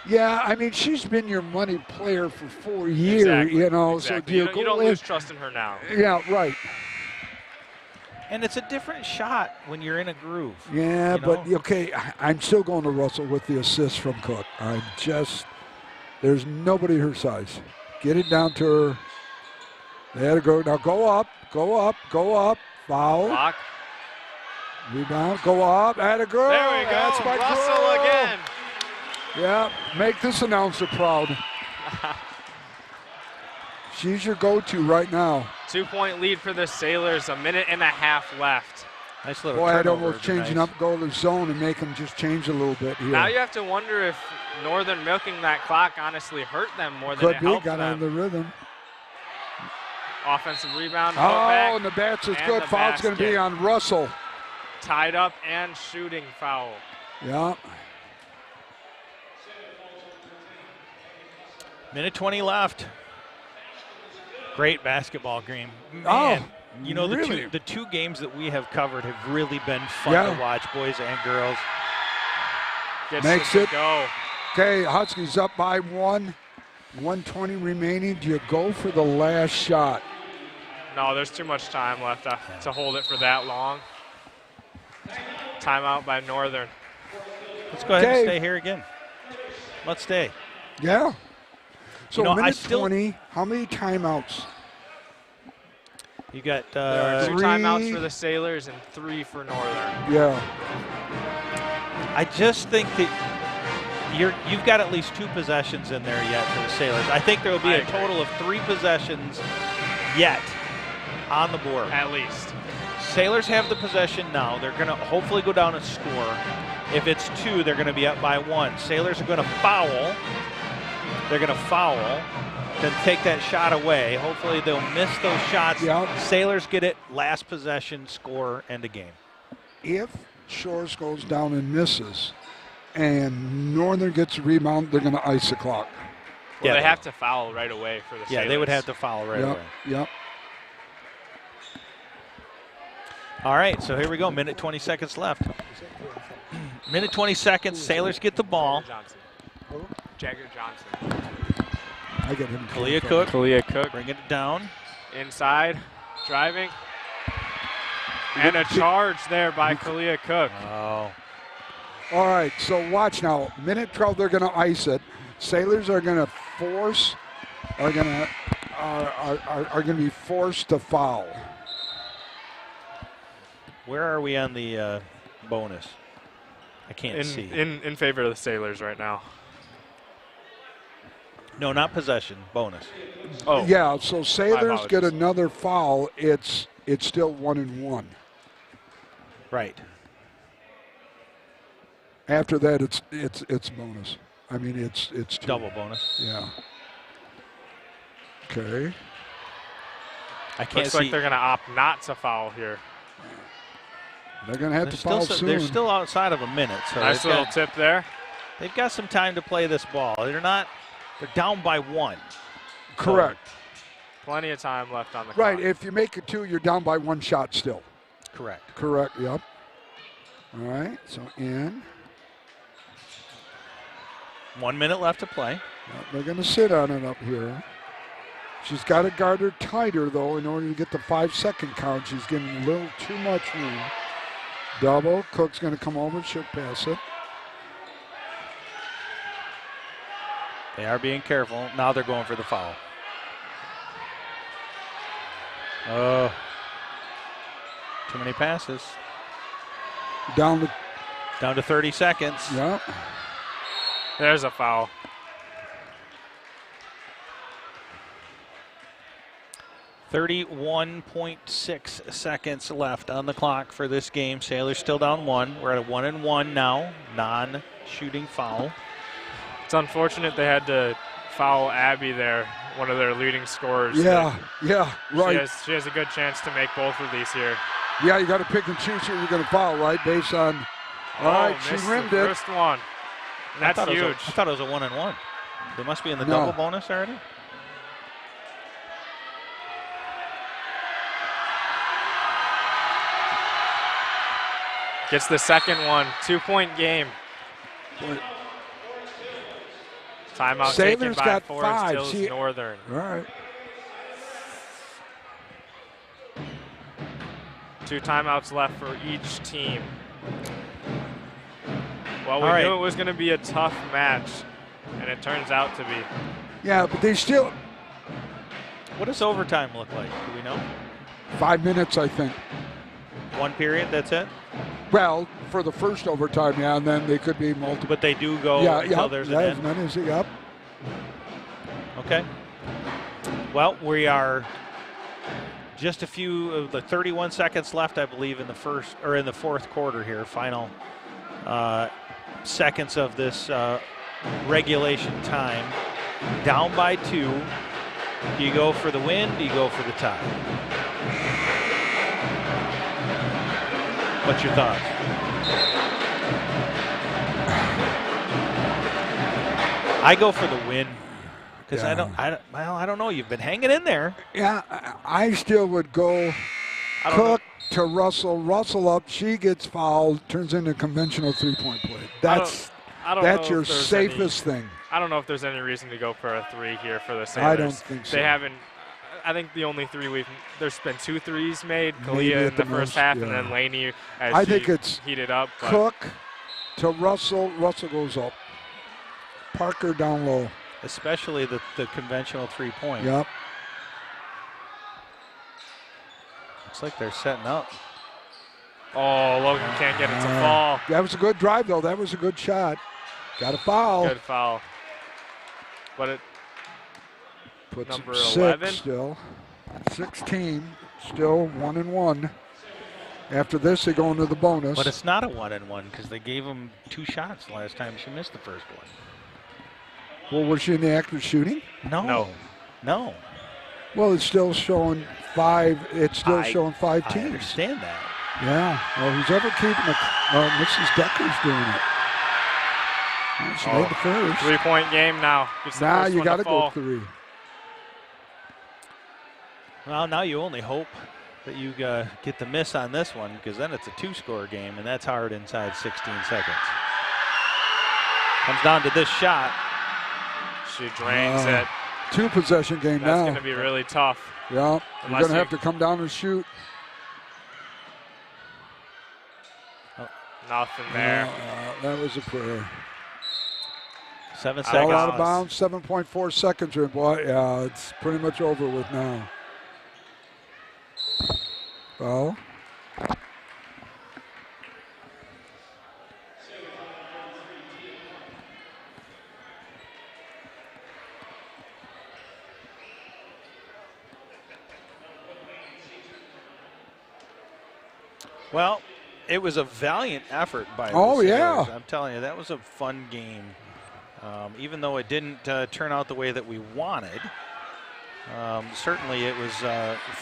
Yeah, I mean, she's been your money player for 4 years, Exactly. you know. Exactly. So You don't lose trust in her now. Yeah, right. And it's a different shot when you're in a groove. Yeah, you know? but okay, I'm still going to Russell with the assist from Cook. There's nobody her size. Get it down to her. There to go. Now go up. Foul. Block. Rebound. Go up. Atta girl. There we go. That's my Russell girl. again. Yeah, make this announcer proud. She's your go-to right now. 2-point lead for the Sailors. 1.5 minutes left. Nice little Boy, I'd turnover. almost changing up, go to the zone and make them just change a little bit here. Now you have to wonder if Northern milking that clock honestly hurt them more than Could it be, helped got them. on the rhythm. Offensive rebound. Oh, and the bats is good. Foul's going to be on Russell. Tied up and shooting foul. Yeah. Minute 20 left. Great basketball game. Man, you know, really? the two games that we have covered have really been fun to watch, boys and girls. Makes it go. Okay, Huskies up by 1. 1:20 remaining. Do you go for the last shot? No, there's too much time left to hold it for that long. Timeout by Northern. Let's go ahead and stay here again. Let's stay. Yeah. So You know, minute 20, how many timeouts? You got There are 2 timeouts for the Sailors and 3 for Northern. Yeah. I just think that you've got at least 2 possessions in there yet for the Sailors. I think there will be a total of 3 possessions yet on the board. At least. Sailors have the possession now. They're going to hopefully go down and score. If it's 2, they're going to be up by 1. Sailors are going to foul. They're going to foul, then take that shot away. Hopefully they'll miss those shots. Yep. Sailors get it, last possession, score, end of game. If Shores goes down and misses and Northern gets a rebound, they're going to ice the clock. Well, they have to foul right away for the Sailors. Yeah, they would have to foul right away. Yep. All right, so here we go. Minute 20 seconds left. Minute 20 seconds. Sailors get the ball. Jagger Johnson. I get him. Kalia Cook. Bringing it down. Inside. Driving. And a charge there by Kalia Cook. Oh. All right, so watch now. Minute 12, they're going to ice it. Sailors are going to are going to be forced to foul. Where are we on the bonus? I can't see. In favor of the Sailors right now. No, not possession. Bonus. Oh. Yeah, so Sailors get another foul. It's still 1-1. Right. After that, it's bonus. I mean, it's 2. Double bonus. Yeah. Okay. I can't Looks see. like they're going to opt not to foul here. They're going to have to foul soon. They're still outside of a minute. So nice little tip there. They've got some time to play this ball. They're down by 1. Correct. So plenty of time left on the right. clock. If you make it 2, you're down by 1 shot still. Correct. Yep. All right. So in. 1 minute left to play. Yep, they're going to sit on it up here. She's got to guard her tighter, though, in order to get the 5-second count. She's getting a little too much room. Double. Cook's going to come over. She'll pass it. They are being careful. Now they're going for the foul. Oh. Too many passes. Down to 30 seconds. Yeah. There's a foul. .6 seconds left on the clock for this game. Sailors still down 1. We're at a 1-1 now. Non-shooting foul. It's unfortunate they had to foul Abby there, one of their leading scorers. Yeah, right. She has a good chance to make both of these here. Yeah, you got to pick and choose who you're going to foul, right? Based on. All right, she rimmed the it. first one. That's huge. I thought it was a 1-1. They must be in the double bonus already. Gets the second one. 2-point game. Timeout taken by Forest Hills Northern. All right. 2 timeouts left for each team. Well, we knew it was going to be a tough match, and it turns out to be. Yeah, but they still. What does overtime look like? Do we know? 5 minutes, I think. 1 period, that's it? Well, for the first overtime, yeah, and then they could be multiple. But they do go until there's an end? as many as they up. Okay. Well, we are Just a few of the 31 seconds left, I believe, in the fourth quarter here. Final seconds of this regulation time. Down by 2. Do you go for the win? Do you go for the tie? What's your thoughts? I go for the win because I don't know. You've been hanging in there. Yeah, I still would go Cook to Russell. Russell up. She gets fouled. Turns into a conventional 3-point play. That's your safest thing. I don't know if there's any reason to go for a 3 here for the Sailors. I don't think so. They haven't. I think the only 3 there's been 2 threes made. Kalia in the first half, and then Laney as think it's heated up. Cook to Russell. Russell goes up. Parker down low. Especially the conventional 3-point. Yep. Looks like they're setting up. Oh, Logan can't get it to fall. That was a good drive, though. That was a good shot. Got a foul. Good foul. But it puts number 6 11 still. 16 still 1-1. After this, they go into the bonus. But it's not a 1-1 because they gave him 2 shots the last time she missed the first one. Well, was she in the act of shooting? No. Well, it's still showing 5. It's still showing 5 teams. I understand that. Yeah. Well, who's ever keeping it? Mrs. Decker's doing it. Well, she made the first. 3-point game now. Now you got to go 3. Well, now you only hope that you get the miss on this one because then it's a 2-score game, and that's hard inside 16 seconds. Comes down to this shot. She drains it. 2-possession game now. That's going to be really tough. Yeah, you're going to have to come down and shoot. Nothing there. That was a prayer. 7 seconds. All out of bounds, 7.4 seconds. Boy, yeah, it's pretty much over with now. Foul. Well, it was a valiant effort by the Sailors. Yeah. I'm telling you, that was a fun game. Even though it didn't turn out the way that we wanted, certainly it was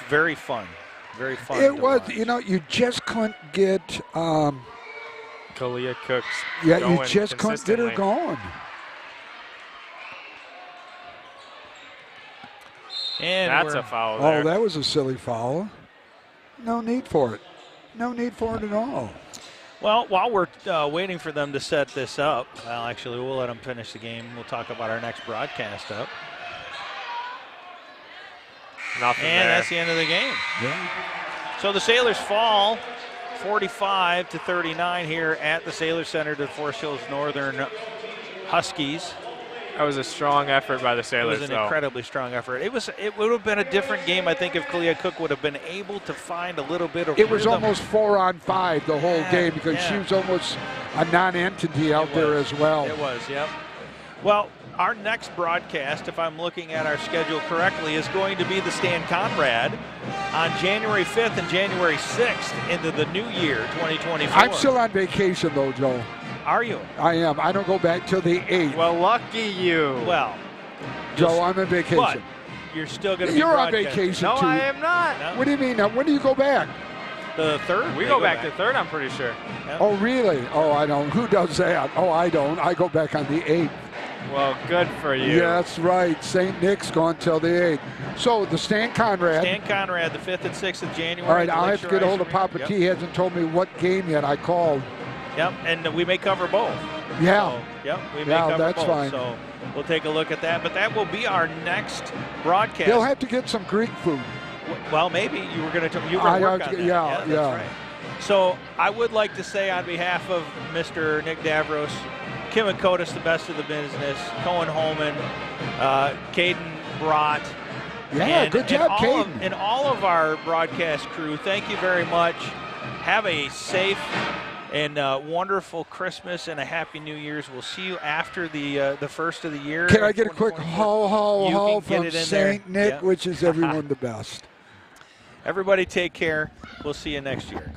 very fun. Very fun. It was, you just couldn't get Kalia Cooks. Yeah, you just couldn't get her going. And that's a foul there. Oh, that was a silly foul. No need for it. No need for it at all. Well, while we're waiting for them to set this up, well, actually, we'll let them finish the game. We'll talk about our next broadcast up. Nothing and there. that's the end of the game. Yeah. So the Sailors fall 45-39 here at the Sailor Center to the Forest Hills Northern Huskies. That was a strong effort by the Sailors. It was an incredibly strong effort. It would have been a different game, I think, if Kalia Cook would have been able to find a little bit of It was rhythm. almost 4-on-5 the whole game because she was almost a non-entity out there as well. It was, yep. Well, our next broadcast, if I'm looking at our schedule correctly, is going to be the Stan Conrad on January 5th and January 6th into the new year, 2024. I'm still on vacation, though, Joe. Are you? I am. I don't go back till the 8th. Well, lucky you. Well, Joe, I'm on vacation. But you're still going to be You're on broadcasting. vacation, No, too. I am not. No. What do you mean? Now, when do you go back? The 3rd? We go back to 3rd, I'm pretty sure. Yep. Oh, really? Oh, I don't. Who does that? Oh, I don't. I go back on the 8th. Well, good for you. Yeah, that's right. St. Nick's gone till the 8th. So the Stan Conrad. Stan Conrad, the 5th and 6th of January. All right, I'll have to get a hold of Papa T. He hasn't told me what game yet. I called. Yep, and we may cover both. Yeah. So, yep, we may cover that's both. Fine. So we'll take a look at that. But that will be our next broadcast. He'll have to get some Greek food. Well, maybe you were going to work on that. Yeah, that's right. So I would like to say on behalf of Mr. Nick Davros, Kim and Kotis, the best of the business, Cohen Holman, Caden Brott. Yeah, good job, Caden. And all of our broadcast crew, thank you very much. Have a safe and wonderful Christmas and a happy New Year's. We'll see you after the first of the year. Can I get a quick ho, ho, ho from St. Nick, Yep. which is everyone the best? Everybody take care. We'll see you next year.